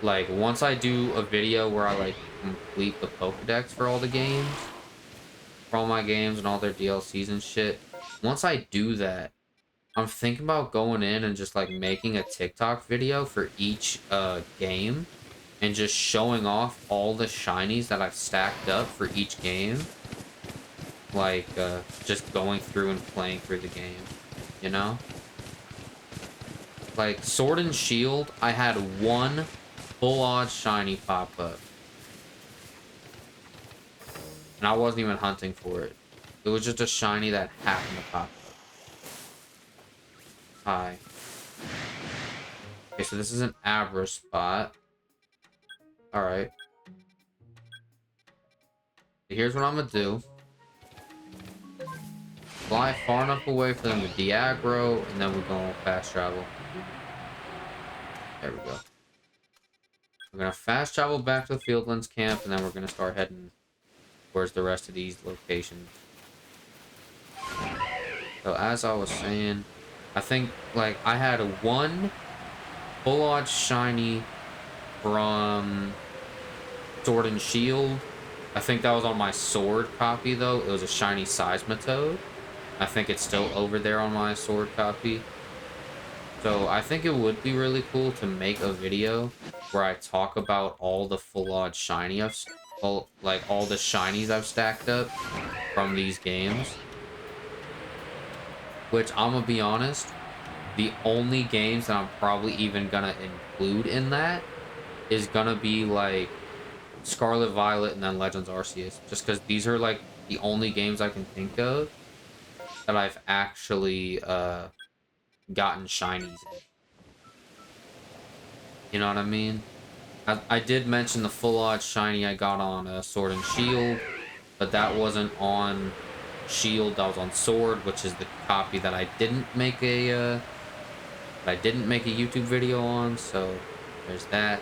like, once I do a video where I, like, complete the Pokedex for all the games, for all my games and all their DLCs and shit, once I do that, I'm thinking about going in and just, like, making a TikTok video for each game and just showing off all the shinies that I've stacked up for each game. Like, just going through and playing through the game, you know? Like, Sword and Shield, I had one full odds shiny pop up. And I wasn't even hunting for it. It was just a shiny that happened to pop up. Hi. Okay, so this is an Abra spot. Alright. Here's what I'm gonna do. Fly far enough away for them to de-aggro, and then we're going fast travel. There we go. We're gonna fast travel back to the Fieldlands camp, and then we're gonna start heading towards the rest of these locations. So as I was saying, I think, like, I had one full odds shiny from Sword and Shield. I think that was on my Sword copy, though. It was a shiny Seismitoad. I think it's still over there on my Sword copy. So I think it would be really cool to make a video where I talk about all the full odds shiny like all the shinies I've stacked up from these games. Which, I'm gonna be honest, the only games that I'm probably even gonna include in that is gonna be like Scarlet Violet and then Legends Arceus. Just because these are like the only games I can think of that I've actually gotten shinies in. You know what I mean? I did mention the full odds shiny I got on Sword and Shield, but that wasn't on Shield. That was on Sword, which is the copy that I didn't make a YouTube video on. So there's that.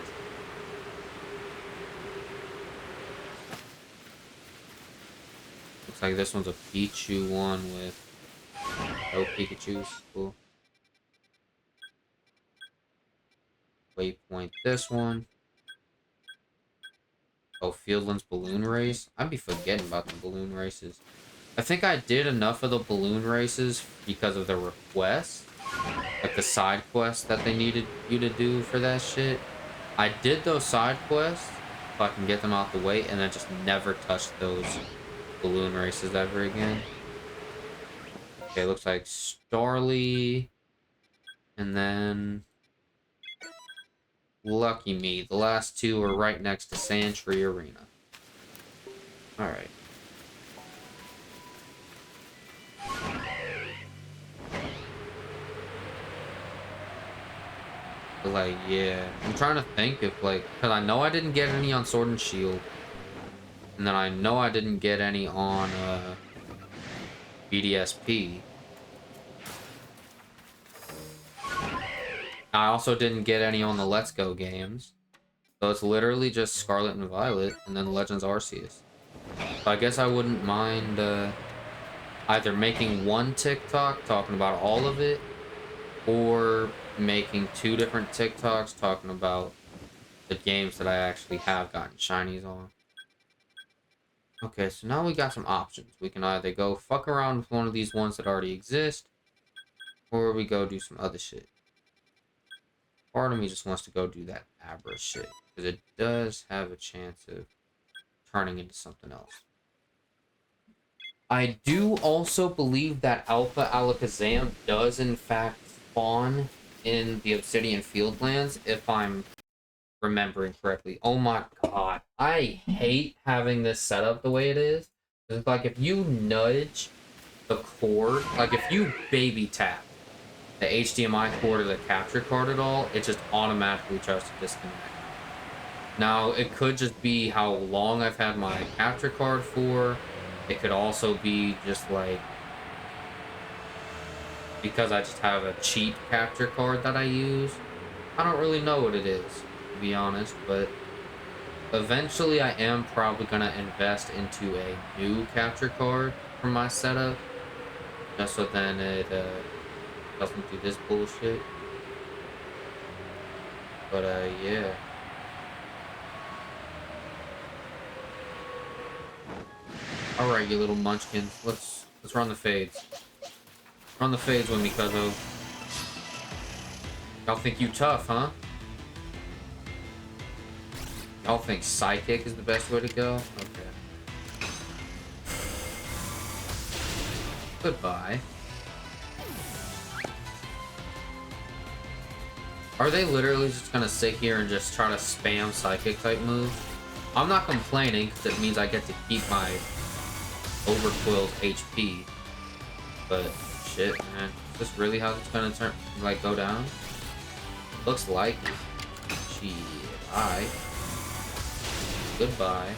Looks like this one's a Pichu one with no Pikachus. Cool. Waypoint this one. Oh, Fieldland's balloon race. I'd be forgetting about the balloon races. I think I did enough of the balloon races because of the requests. Like the side quests that they needed you to do for that shit. I did those side quests if I can get them out the way, and then just never touched those balloon races ever again. Okay, looks like Starly. And then lucky me, the last two are right next to Sandtree Arena. Alright. Like, yeah. I'm trying to think if, like, because I know I didn't get any on Sword and Shield. And then I know I didn't get any on, BDSP. I also didn't get any on the Let's Go games. So it's literally just Scarlet and Violet, and then Legends Arceus. So I guess I wouldn't mind, either making one TikTok talking about all of it, or making two different TikToks talking about the games that I actually have gotten shinies on. Okay, so now we got some options. We can either go fuck around with one of these ones that already exist, or we go do some other shit. Part of me just wants to go do that Abra shit, because it does have a chance of turning into something else. I do also believe that Alpha Alakazam does in fact spawn in the Obsidian Fieldlands, if I'm remembering correctly. Oh my god. I hate having this set up the way it is. It's like if you nudge the cord, like if you baby tap the HDMI cord or the capture card at all, it just automatically tries to disconnect. Now, it could just be how long I've had my capture card for. It could also be just like because I just have a cheap capture card that I use. I don't really know what it is, to be honest, but eventually I am probably going to invest into a new capture card for my setup, just so then it doesn't do this bullshit. But yeah. Alright, you little munchkins. Let's run the fades. Run the fades with me, cuzzo. Y'all think you tough, huh? Y'all think Psychic is the best way to go? Okay. Goodbye. Are they literally just gonna sit here and just try to spam Psychic type moves? I'm not complaining, because it means I get to keep my Overquill's HP. But shit, man. Is this really how it's gonna turn, like, go down? Looks like it. Shit. Bye. Goodbye.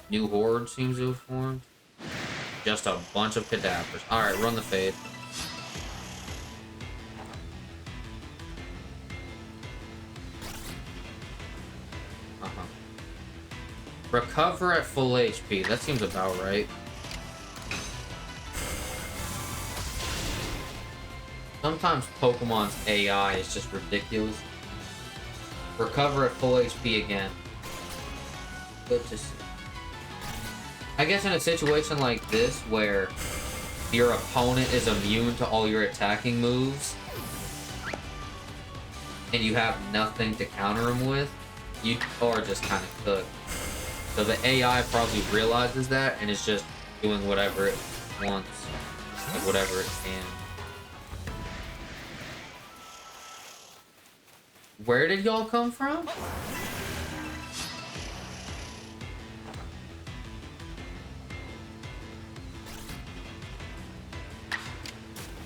New horde seems to have formed. Just a bunch of cadavers. Alright, run the fade. Recover at full HP. That seems about right. Sometimes Pokemon's AI is just ridiculous. Recover at full HP again. Good to see. I guess in a situation like this, where your opponent is immune to all your attacking moves, and you have nothing to counter him with, you are just kind of cooked. So the AI probably realizes that and is just doing whatever it wants, like whatever it can. Where did y'all come from?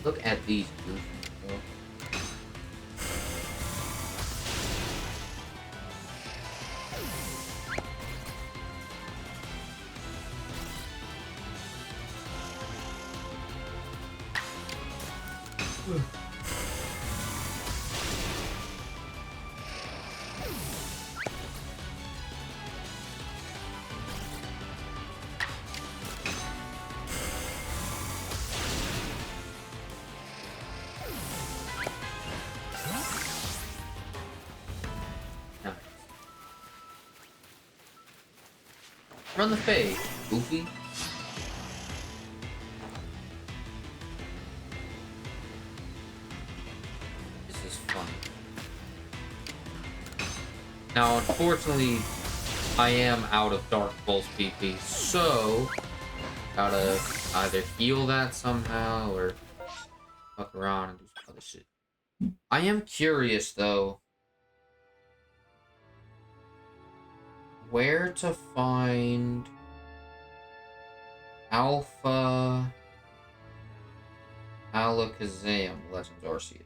Look at these goofies, bro. Nice. Run the fade, goofy. This is fun. Now, unfortunately, I am out of Dark Pulse PP, so gotta either heal that somehow or fuck around and do some other shit. I am curious though, where to find Alpha Alakazam Legends Arceus.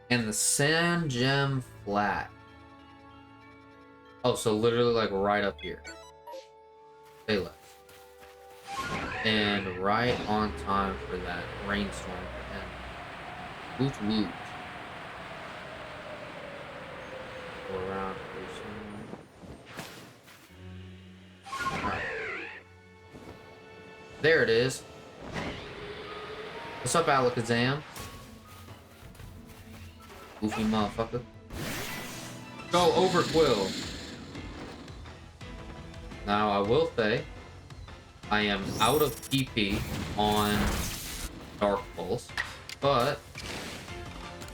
And the Sand Gem Flat. Oh, so literally like right up here. Stay left. And right on time for that rainstorm to end. Woot woot. Go around. Alright. There it is. What's up, Alakazam? Goofy motherfucker. Go Overquill. Now I will say, I am out of PP on Dark Pulse, but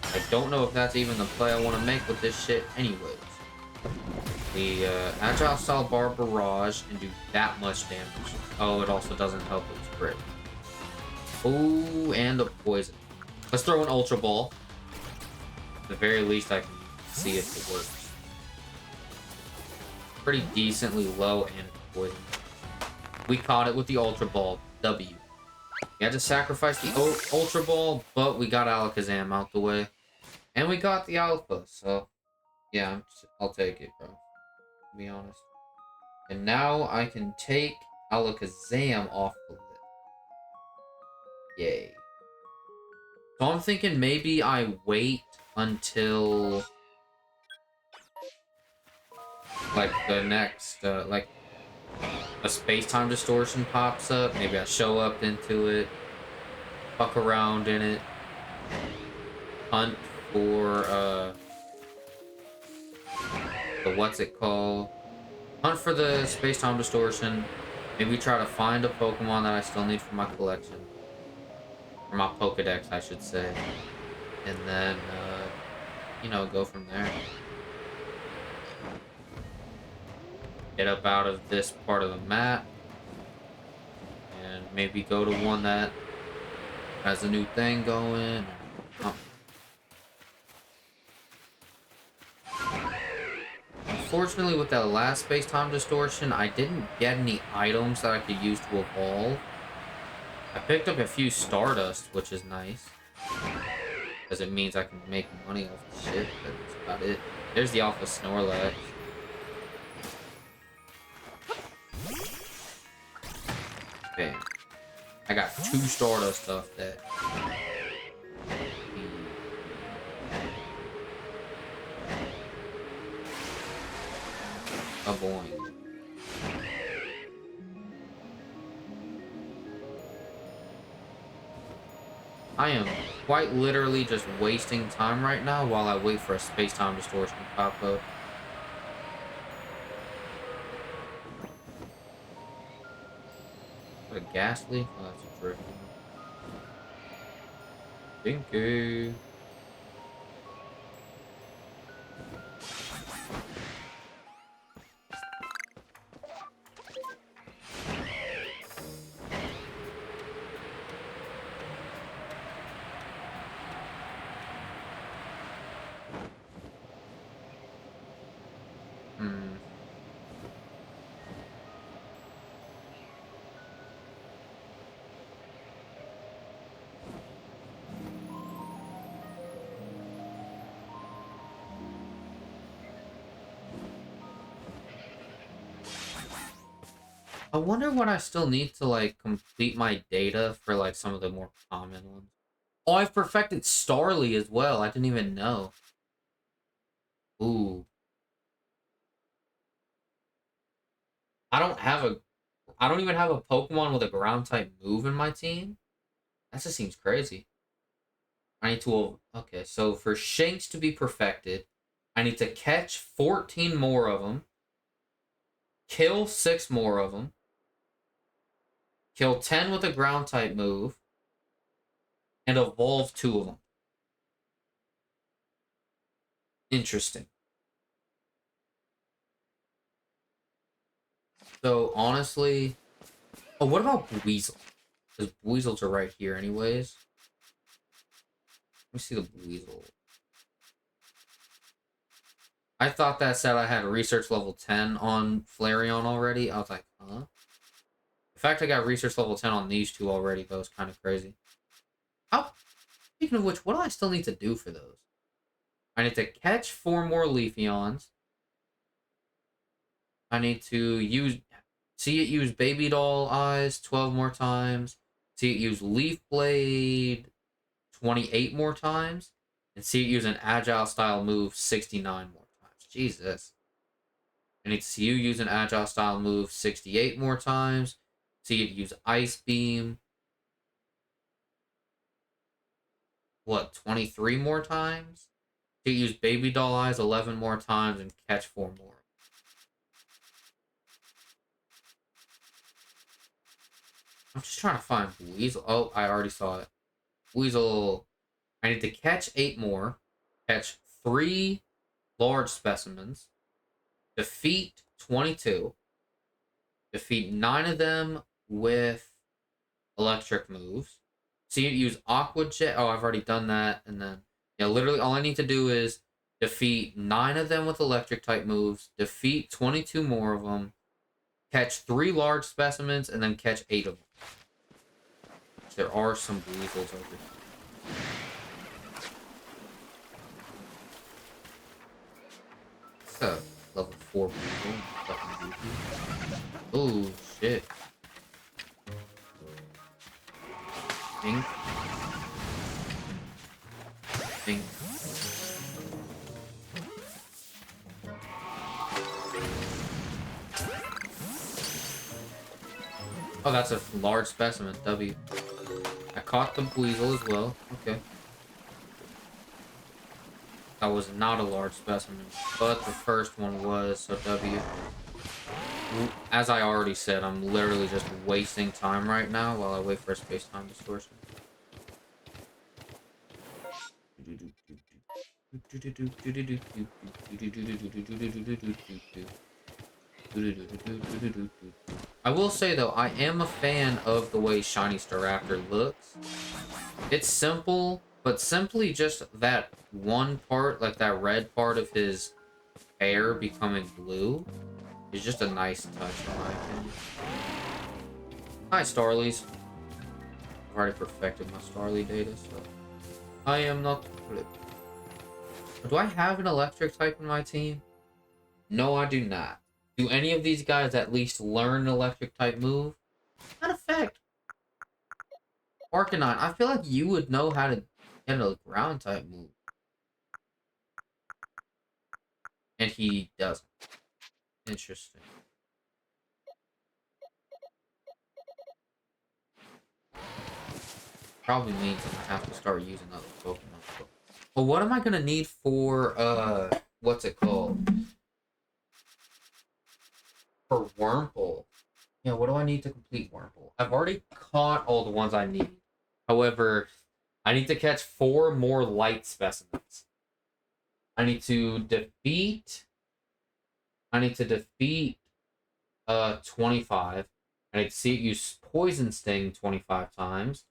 I don't know if that's even the play I want to make with this shit anyways. The Agile Style Bar Barrage can do that much damage. Oh, it also doesn't help with crit. Oh, and a poison. Let's throw an Ultra Ball. At the very least, I can see if it works. Pretty decently low and poison. We caught it with the Ultra Ball. W. We had to sacrifice the Ultra Ball, but we got Alakazam out the way. And we got the Alpha, so yeah, I'll take it, bro. To be honest. And now I can take Alakazam off the list. Yay. So I'm thinking maybe I wait until like the next, like a space-time distortion pops up. Maybe I show up into it, fuck around in it, hunt for, the what's it called? Hunt for the space-time distortion. Maybe try to find a Pokemon that I still need for my collection. For my Pokedex, I should say. And then, you know, go from there. Get up out of this part of the map. And maybe go to one that has a new thing going. Unfortunately, with that last space-time distortion, I didn't get any items that I could use to evolve. I picked up a few Stardust, which is nice. Because it means I can make money off the shit, but that's about it. There's the Alpha Snorlax. Bam. I got 2 Stardust off that. A boing. I am quite literally just wasting time right now while I wait for a space-time distortion to pop up. What a ghastly? Oh, that's a trick. Thank you. I wonder what I still need to, like, complete my data for, like, some of the more common ones. Oh, I've perfected Starly as well. I didn't even know. Ooh. I don't have a... I don't even have a Pokemon with a ground-type move in my team. That just seems crazy. I need to... Okay, so for Shanks to be perfected, I need to catch 14 more of them, kill 6 more of them, kill 10 with a ground-type move, and evolve 2 of them. Interesting. So, honestly... Oh, what about Weasel? Because Weasels are right here anyways. Let me see the Weasel. I thought that said I had research level 10 on Flareon already. I was like, huh? The fact I got research level 10 on these two already, though, is kind of crazy. How? Speaking of which, what do I still need to do for those? I need to catch 4 more Leafeons. I need to see it use Baby Doll Eyes 12 more times. See it use Leaf Blade 28 more times. And see it use an Agile style move 69 more times. Jesus. I need to see you use an Agile style move 68 more times. See it use Ice Beam. What, 23 more times? See it use Baby Doll Eyes 11 more times and catch 4 more. I'm just trying to find Weasel. Oh, I already saw it. Weasel. I need to catch 8 more. Catch 3 large specimens. Defeat 22. Defeat 9 of them with electric moves. See it use Aqua Jet. Oh, I've already done that. And then, yeah, literally all I need to do is defeat 9 of them with electric type moves. Defeat 22 more of them. Catch 3 large specimens. And then catch 8 of them. There are some weasels over here. It's a level 4 weasel. Fucking goofy. Oh, shit. Pink. Pink. Oh, that's a large specimen. W. I caught the weasel as well. Okay. That was not a large specimen, but the first one was, so W. As I already said, I'm literally just wasting time right now while I wait for a space-time distortion. I will say, though, I am a fan of the way Shiny Staraptor looks. It's simple, but simply just that one part, like that red part of his hair becoming blue, is just a nice touch, in my opinion. Hi, Starlies. I've already perfected my Starly data, so I am not flipped. Do I have an electric type in my team? No, I do not. Do any of these guys at least learn an electric type move? Matter of fact, Arcanine, I feel like you would know how to get a ground type move. And he doesn't. Interesting. Probably means I'm gonna have to start using other Pokemon. But what am I gonna need for, what's it called? For Wurmple. Yeah, what do I need to complete Wurmple? I've already caught all the ones I need. However, I need to catch 4 more light specimens. I need to defeat 25. I need to see it use Poison Sting 25 times.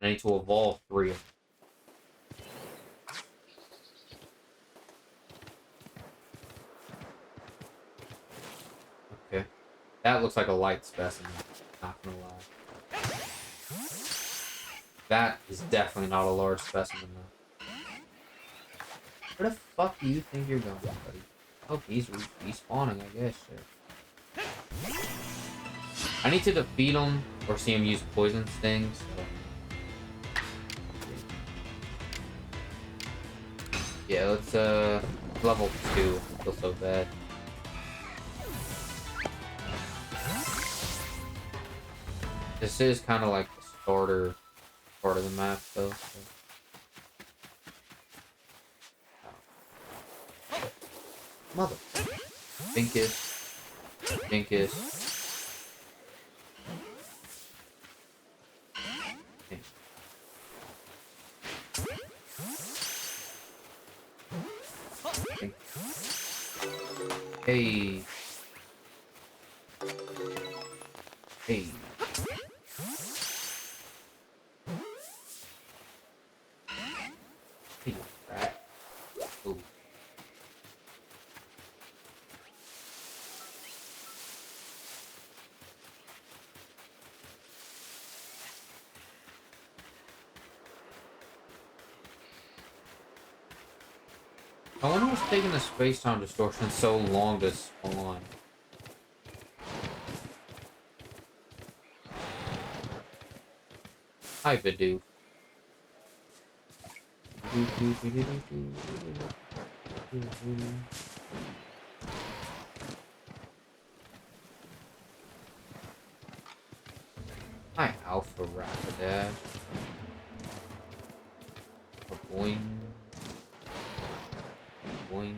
I need to evolve 3 of them. Okay. That looks like a light specimen. Not gonna lie. That is definitely not a large specimen, though. Where the fuck do you think you're going, buddy? Oh, he's respawning, I guess. Sure. I need to defeat him or see him use poison stings. So. Yeah, let's level 2. I feel so bad. This is kind of like the starter part of the map, though. So. Mother. Dinkus. Dinkus. Hey. Hey. Hey, rat. Ooh. I wonder what's taking the space-time distortion so long to spawn. Hi, Bidoof. Hi, Alpha Rapidash. Boing. Boing.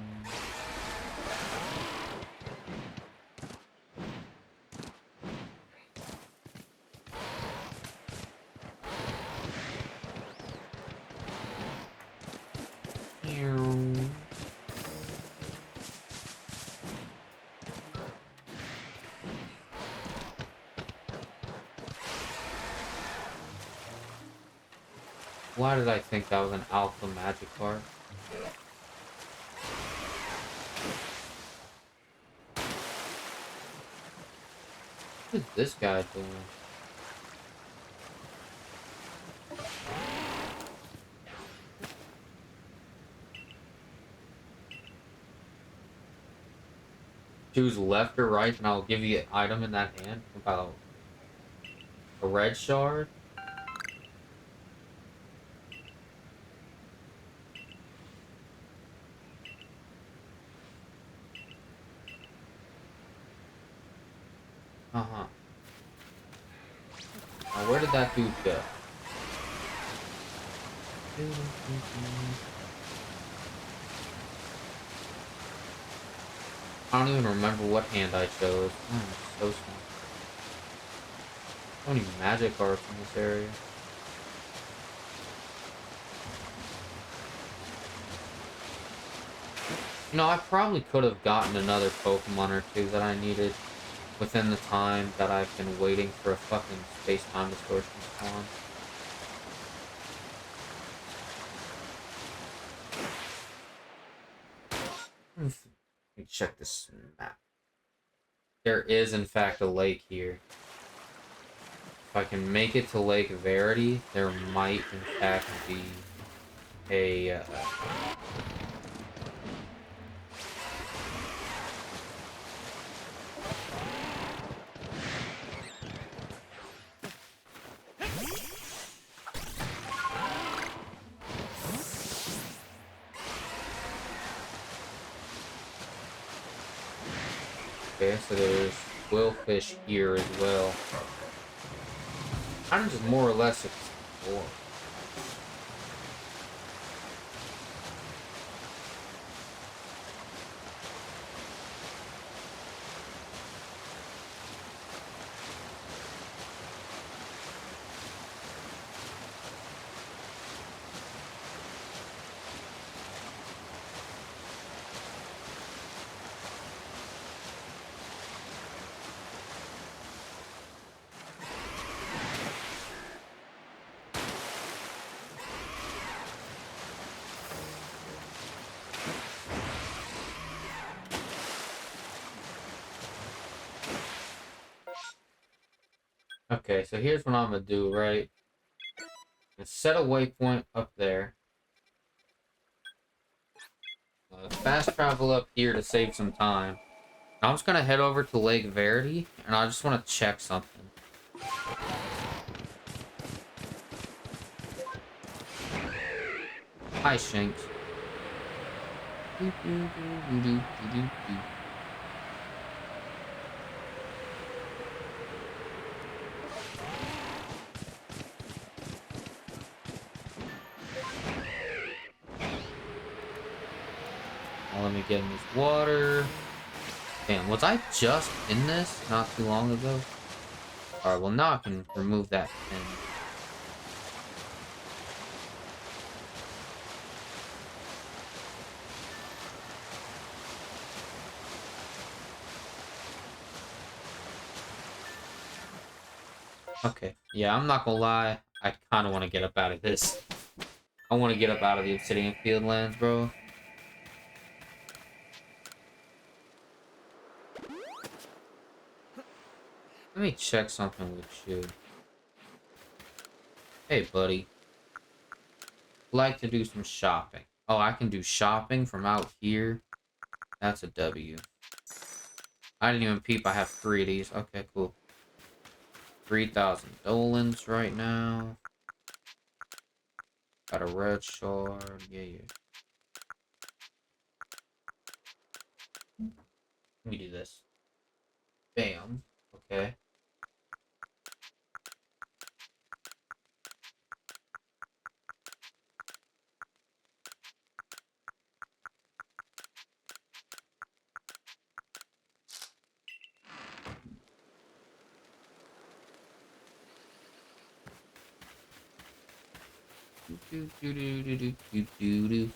Why did I think that was an alpha magic card? What is this guy doing? Choose left or right and I'll give you an item in that hand. About a red shard? Uh-huh. Now where did that dude go? I don't even remember what hand I chose. I'm so smart. So many magic arts in this area. You know, I probably could have gotten another Pokemon or two that I needed within the time that I've been waiting for a fucking space-time distortion spawn. Let me check this map. There is, in fact, a lake here. If I can make it to Lake Verity, there might, in fact, be a... Okay, so there's Willfish here as well. I'm just more or less explore. Okay, so here's what I'm gonna do, right? Let's set a waypoint up there. Fast travel up here to save some time. I'm just gonna head over to Lake Verity, and I just want to check something. Hi, Shanks. Now let me get in this water. Damn, was I just in this not too long ago? Alright, well now I can remove that pin. Okay, yeah, I'm not gonna lie. I kind of want to get up out of this. I want to get up out of the Obsidian Fieldlands, bro. Let me check something with you. Hey, buddy. Like to do some shopping. Oh, I can do shopping from out here. That's a W. I didn't even peep I have 3 of these. Okay, cool. 3,000 Dolans right now. Got a red shard. Yeah. Let me do this. Bam. Okay. Do.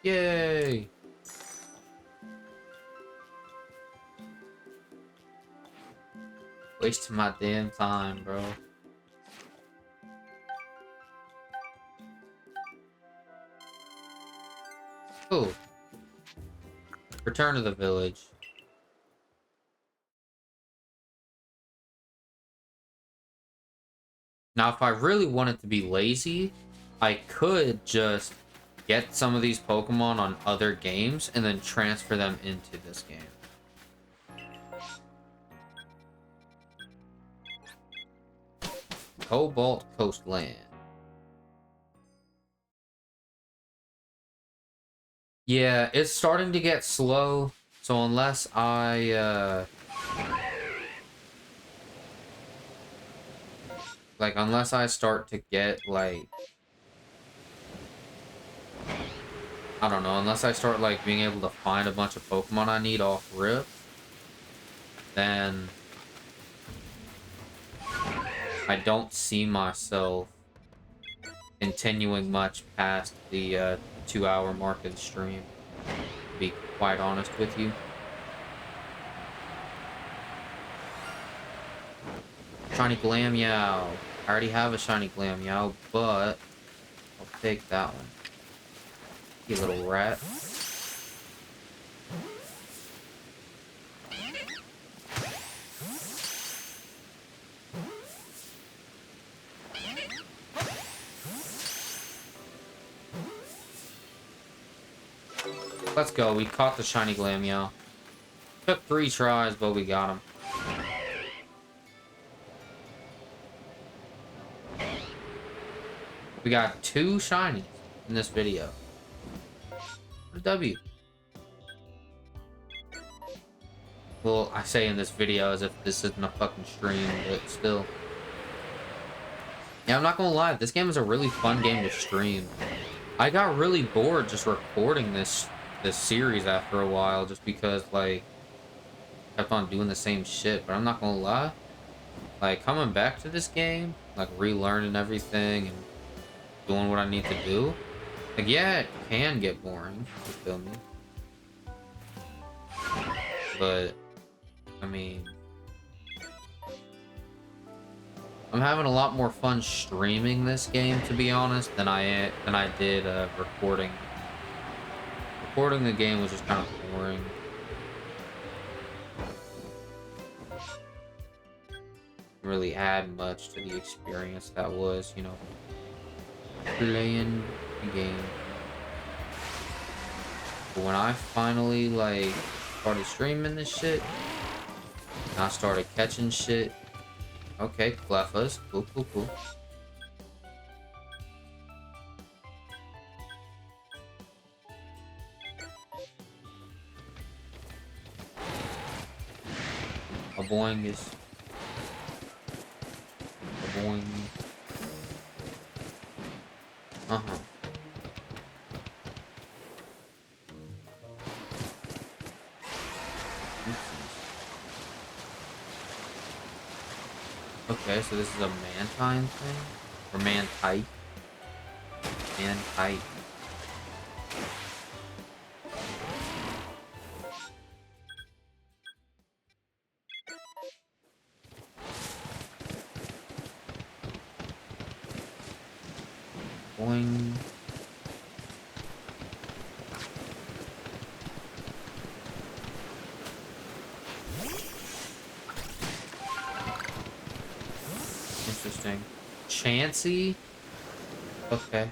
Yay! Wasting my damn time, bro. Oh. Return to the village. Now, if I really wanted to be lazy, I could just get some of these Pokemon on other games and then transfer them into this game. Cobalt Coastland. Yeah, it's starting to get slow, so unless I, unless I start to get, like, I don't know, unless I start, like, being able to find a bunch of Pokemon I need off rip, then I don't see myself continuing much past the 2-hour mark of the stream, to be quite honest with you. Shiny Glammeow. I already have a shiny Glammeow, but I'll take that one. You little rat. Let's go. We caught the shiny Glammeow. Took 3 tries, but we got him. We got 2 shinies in this video. A W. Well, I say in this video as if this isn't a fucking stream, but still. Yeah, I'm not gonna lie. This game is a really fun game to stream. I got really bored just recording this series after a while, just because, like, I kept on doing the same shit. But I'm not gonna lie. Like, coming back to this game, like, relearning everything and doing what I need to do. Like, yeah, it can get boring, you feel me? But, I mean, I'm having a lot more fun streaming this game, to be honest, than I did recording. Recording the game was just kind of boring. Didn't really add much to the experience that was, you know, playing the game. But when I finally, like, Started streaming this shit. I started catching shit. Okay, Clefas. Cool, cool, cool. A boingus. A boing. Uh-huh. Okay, so this is a Mantine thing? Or Mantite? Mantite. Boing. Interesting. Chansey? Okay.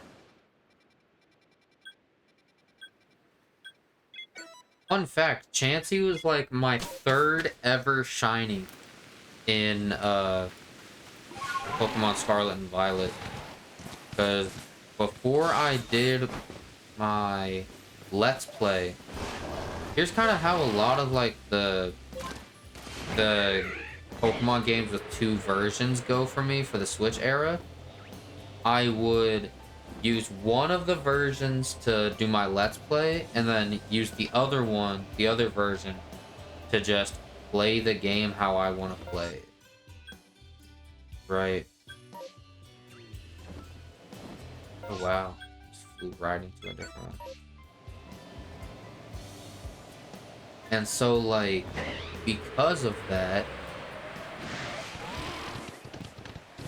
Fun fact, Chansey was like my third ever shiny in Pokemon Scarlet and Violet. Because before I did my Let's Play, here's kind of how a lot of like the Pokemon games with 2 versions go for me for the Switch era. I would use one of the versions to do my Let's Play, and then use the other one, the other version, to just play the game how I want to play it. Right. Oh wow. Just flew right into a different one. And so, like, because of that,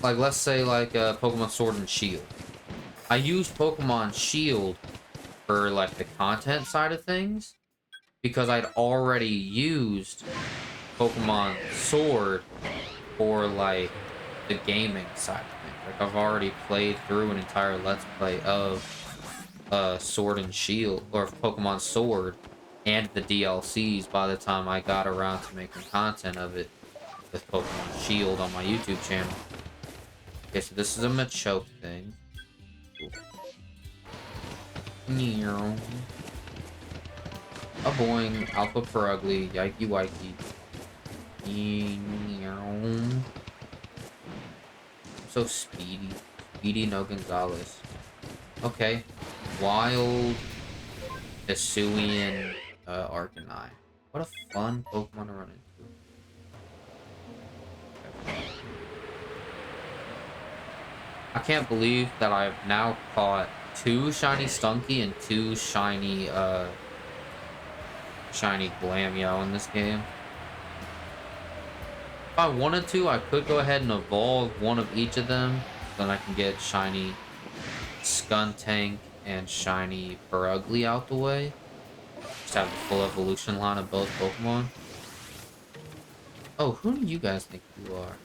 like, let's say, like, Pokemon Sword and Shield. I used Pokemon Shield for, like, the content side of things, because I'd already used Pokemon Sword for, like, the gaming side of things. Like, I've already played through an entire Let's Play of Sword and Shield, or of Pokemon Sword, and the DLCs by the time I got around to making content of it with Pokemon Shield on my YouTube channel. Okay, so this is a Machoke thing. Cool. A boing, Alpha Perugly, yikey wikey. So speedy. Speedy no Gonzalez. Okay. Wild Hisuian Arcanine. What a fun Pokemon to run into. Okay. I can't believe that I've now caught 2 shiny Stunky and 2 shiny shiny Glammeow in this game. If I wanted to, I could go ahead and evolve one of each of them. Then I can get shiny Skuntank and shiny Perugly out the way. Just have the full evolution line of both Pokemon. Oh, who do you guys think you are?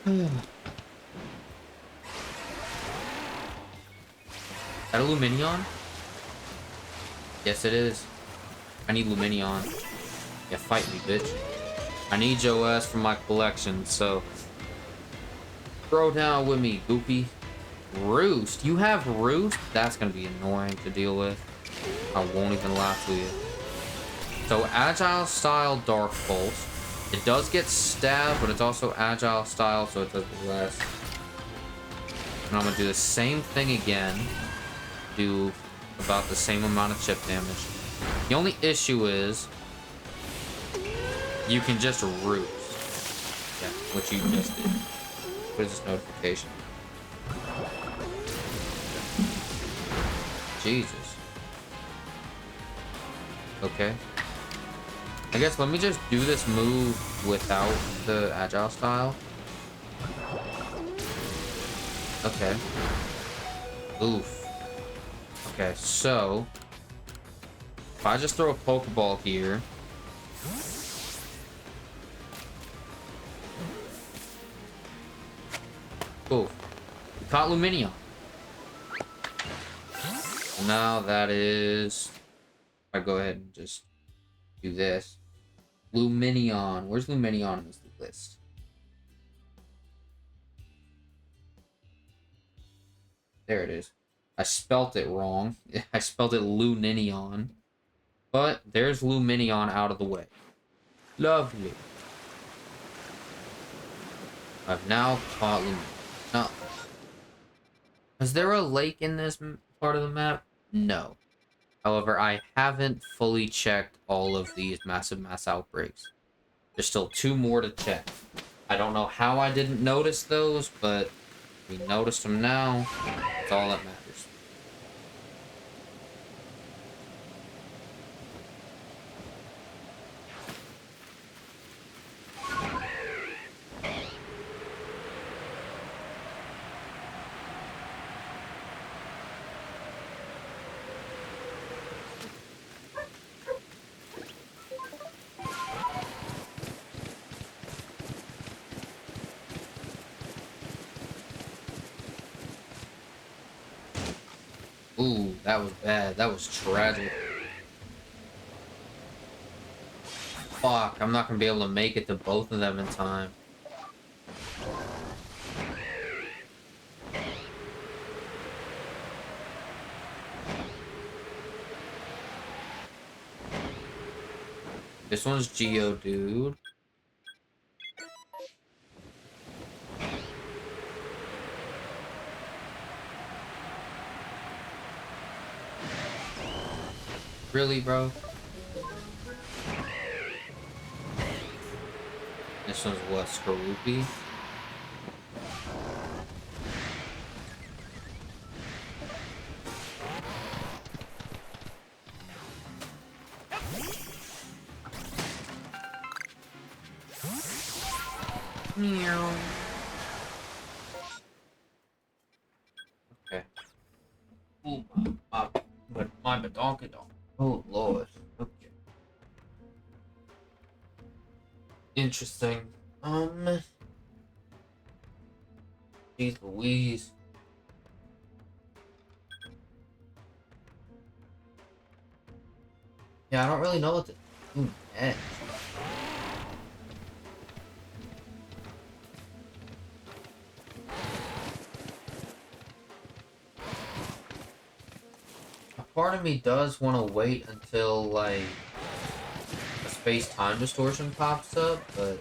Is that a Luminion? Yes, it is. I need Luminion. Yeah, fight me, bitch. I need your ass for my collection, so... throw down with me, Goopy. Roost? You have Roost? That's gonna be annoying to deal with. I won't even lie to you. So, Agile Style Dark Pulse. It does get stabbed, but it's also Agile Style, so it does less. And I'm gonna do the same thing again. Do about the same amount of chip damage. The only issue is you can just Roost. Yeah, which you just did. What is this notification? Jesus. Okay. I guess let me just do this move without the Agile Style. Okay. Oof. Okay, so if I just throw a Pokeball here, Cool. We caught Luminion. Now that is... I go ahead and just do this. Luminion. Where's Luminion in this list? There it is. I spelt it wrong. I spelled it Luninion. But there's Luminion out of the way. Lovely. I've now caught Luminion. Now, is there a lake in this part of the map? No. However, I haven't fully checked all of these massive mass outbreaks. There's still 2 more to check. I don't know how I didn't notice those, but we noticed them now. That's all that matters. Ooh, that was bad. That was tragic. Fuck, I'm not gonna be able to make it to both of them in time. This one's Geodude. Really, bro? This one's what? Skorupi? Meow. Okay. Ooh, my donkey dog. Oh, Lord. Okay. Interesting. Jeez Louise. Yeah, I don't really know what to do next. A part of me does want to wait until, like, a space-time distortion pops up, but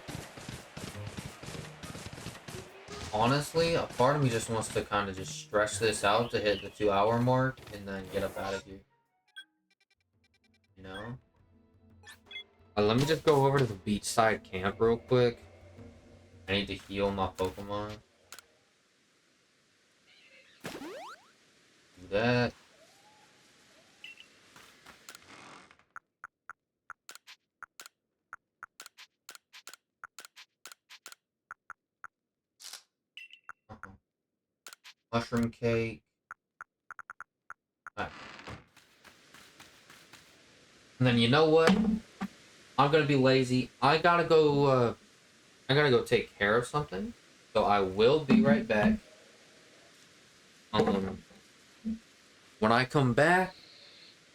honestly, a part of me just wants to kind of just stretch this out to hit the 2-hour mark and then get up out of here. You know? Let me just go over to the beachside camp real quick. I need to heal my Pokemon. Do that. Mushroom cake. Alright. And then you know what? I'm gonna be lazy. I gotta go take care of something. So I will be right back. When I come back,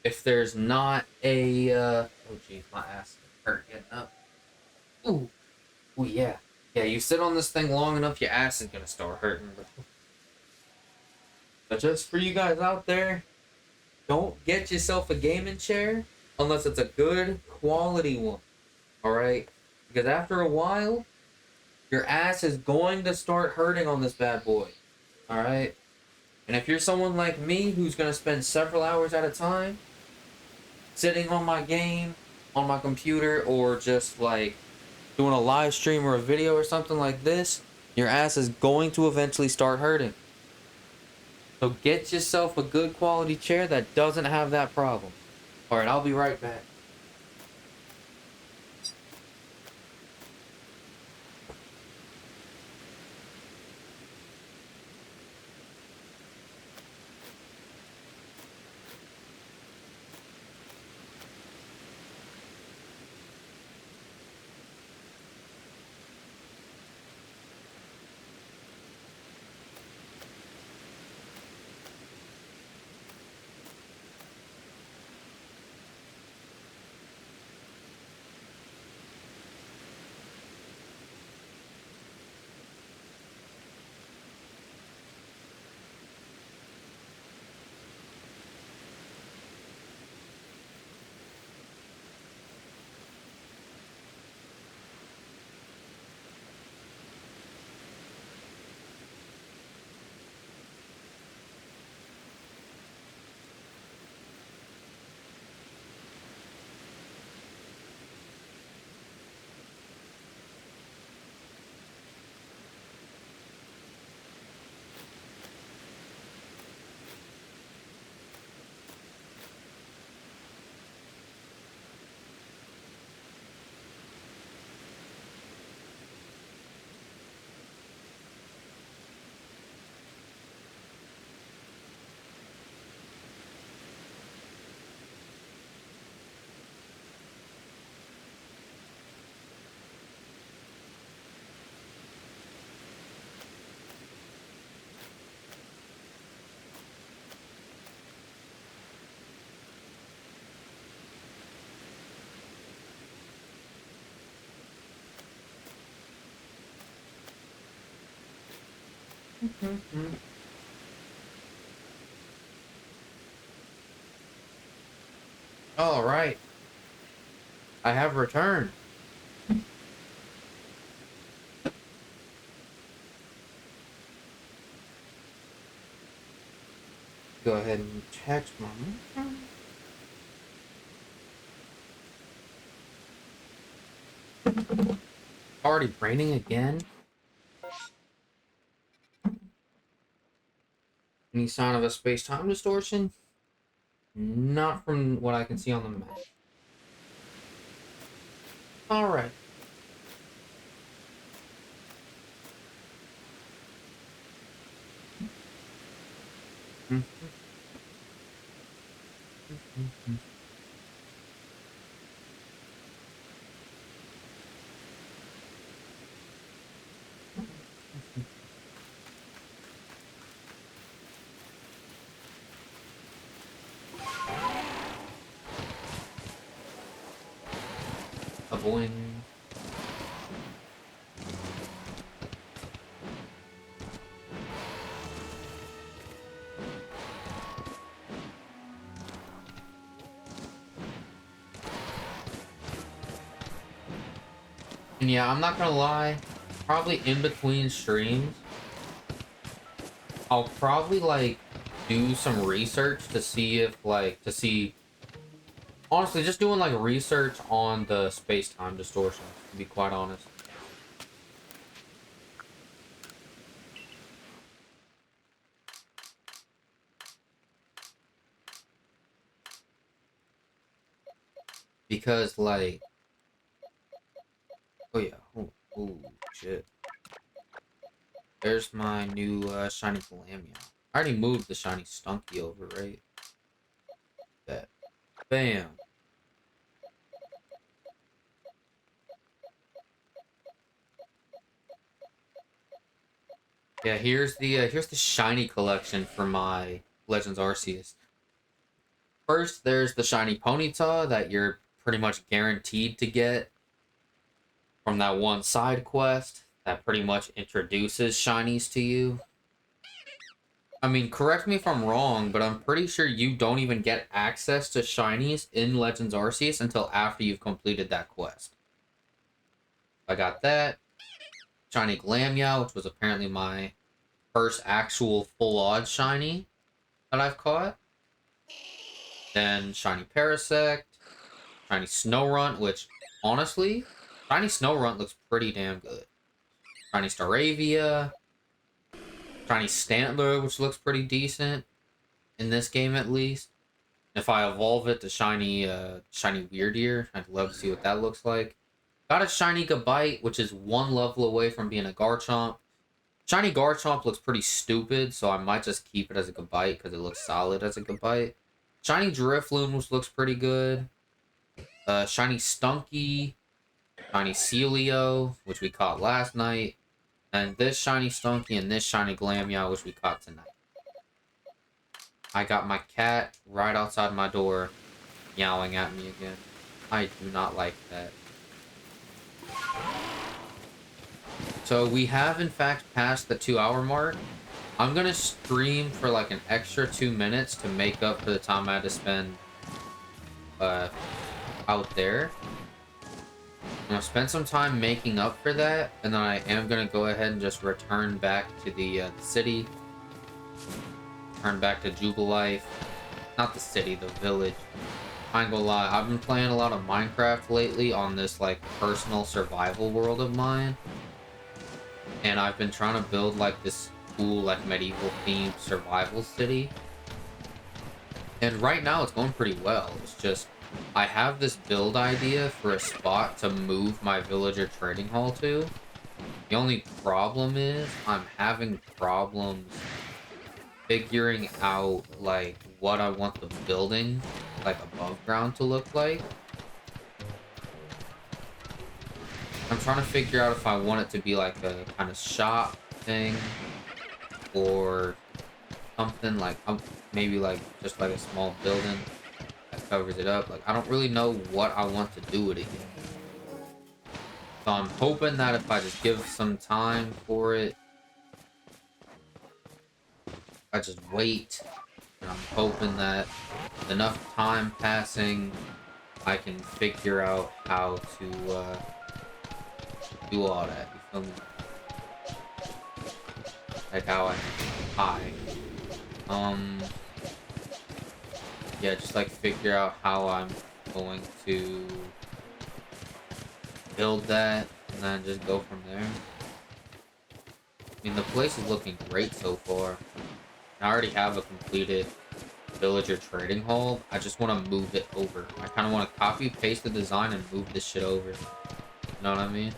if there's not a oh geez, my ass hurt getting up. Ooh. Ooh, yeah. Yeah, you sit on this thing long enough, your ass is gonna start hurting. But just for you guys out there, don't get yourself a gaming chair unless it's a good quality one. Alright? Because after a while, your ass is going to start hurting on this bad boy. Alright? And if you're someone like me who's gonna spend several hours at a time sitting on my game, on my computer, or just like doing a live stream or a video or something like this, your ass is going to eventually start hurting. So get yourself a good quality chair that doesn't have that problem. Alright, I'll be right back. All right, I have returned. Go ahead and text my mom. Already raining again? Any sign of a space-time distortion? Not from what I can see on the map. Alright. A boing. And yeah, I'm not gonna lie, probably in between streams, I'll probably like do some research to see if honestly, just doing like research on the space-time distortion, to be quite honest. Because like, oh yeah, oh shit. There's my new shiny Calamia. I already moved the shiny Stunky over, right? That. Bam. Yeah, here's the shiny collection for my Legends Arceus. First, there's the shiny Ponyta that you're pretty much guaranteed to get from that one side quest that pretty much introduces shinies to you. I mean, correct me if I'm wrong, but I'm pretty sure you don't even get access to shinies in Legends Arceus until after you've completed that quest. I got that. Shiny Glammeow, which was apparently my first actual full odd shiny that I've caught. Then shiny Parasect, shiny Snorunt, which honestly, shiny Snorunt looks pretty damn good. Shiny Staravia, shiny Stantler, which looks pretty decent in this game at least. If I evolve it to shiny Weirdeer, I'd love to see what that looks like. Got a shiny Gabite, which is one level away from being a Garchomp. Shiny Garchomp looks pretty stupid, so I might just keep it as a Gabite because it looks solid as a Gabite. Shiny Drifloon, which looks pretty good. Shiny Stunky. Shiny Celio, which we caught last night. And this shiny Stunky and this shiny Glammeow, which we caught tonight. I got my cat right outside my door, meowing at me again. I do not like that. So we have in fact passed the 2-hour mark. I'm gonna stream for like an extra 2 minutes to make up for the time I had to spend out there. I'm gonna spend some time making up for that, and then I am gonna go ahead and just return back to the city. Turn back to Jubilife. Not the city, the village. I ain't gonna lie, I've been playing a lot of Minecraft lately on this like personal survival world of mine. And I've been trying to build like this cool like medieval themed survival city. And right now it's going pretty well. It's just I have this build idea for a spot to move my villager trading hall to. The only problem is I'm having problems figuring out like what I want the building like above ground to look like. I'm trying to figure out if I want it to be like a kind of shop thing or something like maybe like just like a small building that covers it up. Like I don't really know what I want to do with it yet. So I'm hoping that if I just give some time for it, I just wait, and I'm hoping that enough time passing, I can figure out how to do all that. You feel me? Like how I can hide. Yeah, just like figure out how I'm going to build that, and then just go from there. I mean, the place is looking great so far. I already have a completed villager trading hall. I just want to move it over. I kind of want to copy paste the design and move this shit over. You know what I mean?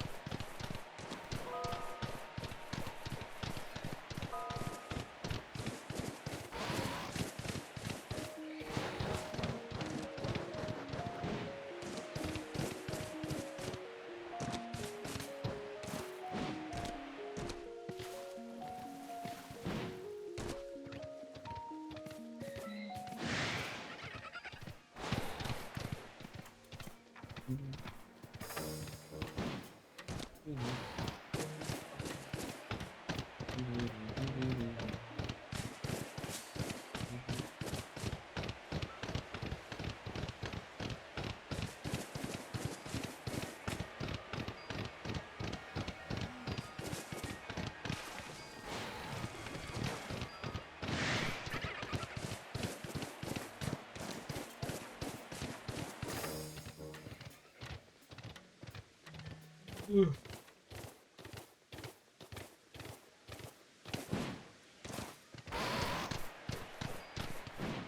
Boing,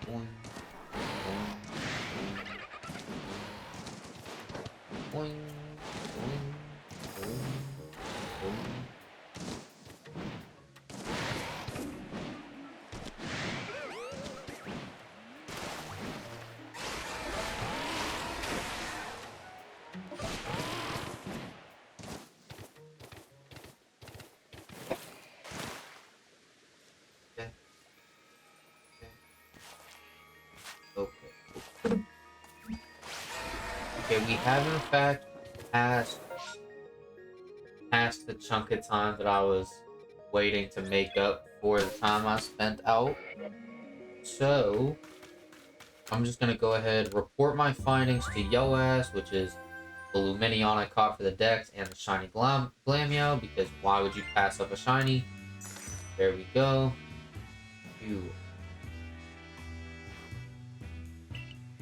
boing, boing, boing, boing. Okay, okay, okay. Okay, we have in fact passed the chunk of time that I was waiting to make up for the time I spent out. So I'm just gonna go ahead report my findings to Yoas, which is the Luminion I caught for the Dex and the shiny Glamio, because why would you pass up a shiny? There we go. Phew.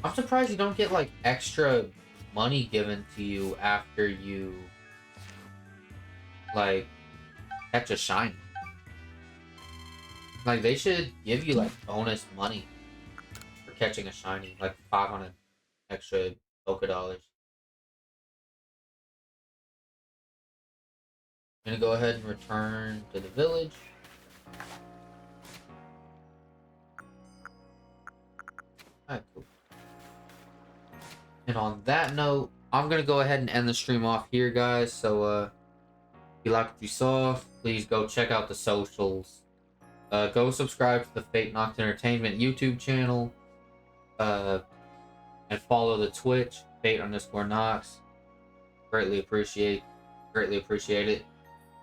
I'm surprised you don't get like extra money given to you after you like catch a shiny. Like they should give you like bonus money for catching a shiny, like 500 extra Pokedollars. I'm gonna go ahead and return to the village. Alright, cool. And on that note, I'm gonna go ahead and end the stream off here, guys. So if you like what you saw, please go check out the socials. Go subscribe to the Fate Knox Entertainment YouTube channel. And follow the Twitch, Fate_Knox. Greatly appreciate it.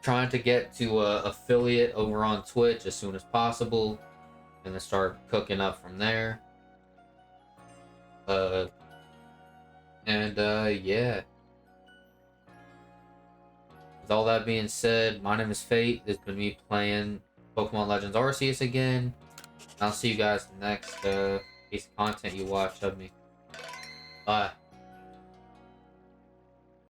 Trying to get to affiliate over on Twitch as soon as possible, and then start cooking up from there. Yeah. With all that being said, my name is Fate. This has been me playing Pokemon Legends Arceus again. I'll see you guys in the next piece of content you watch of me. Bye.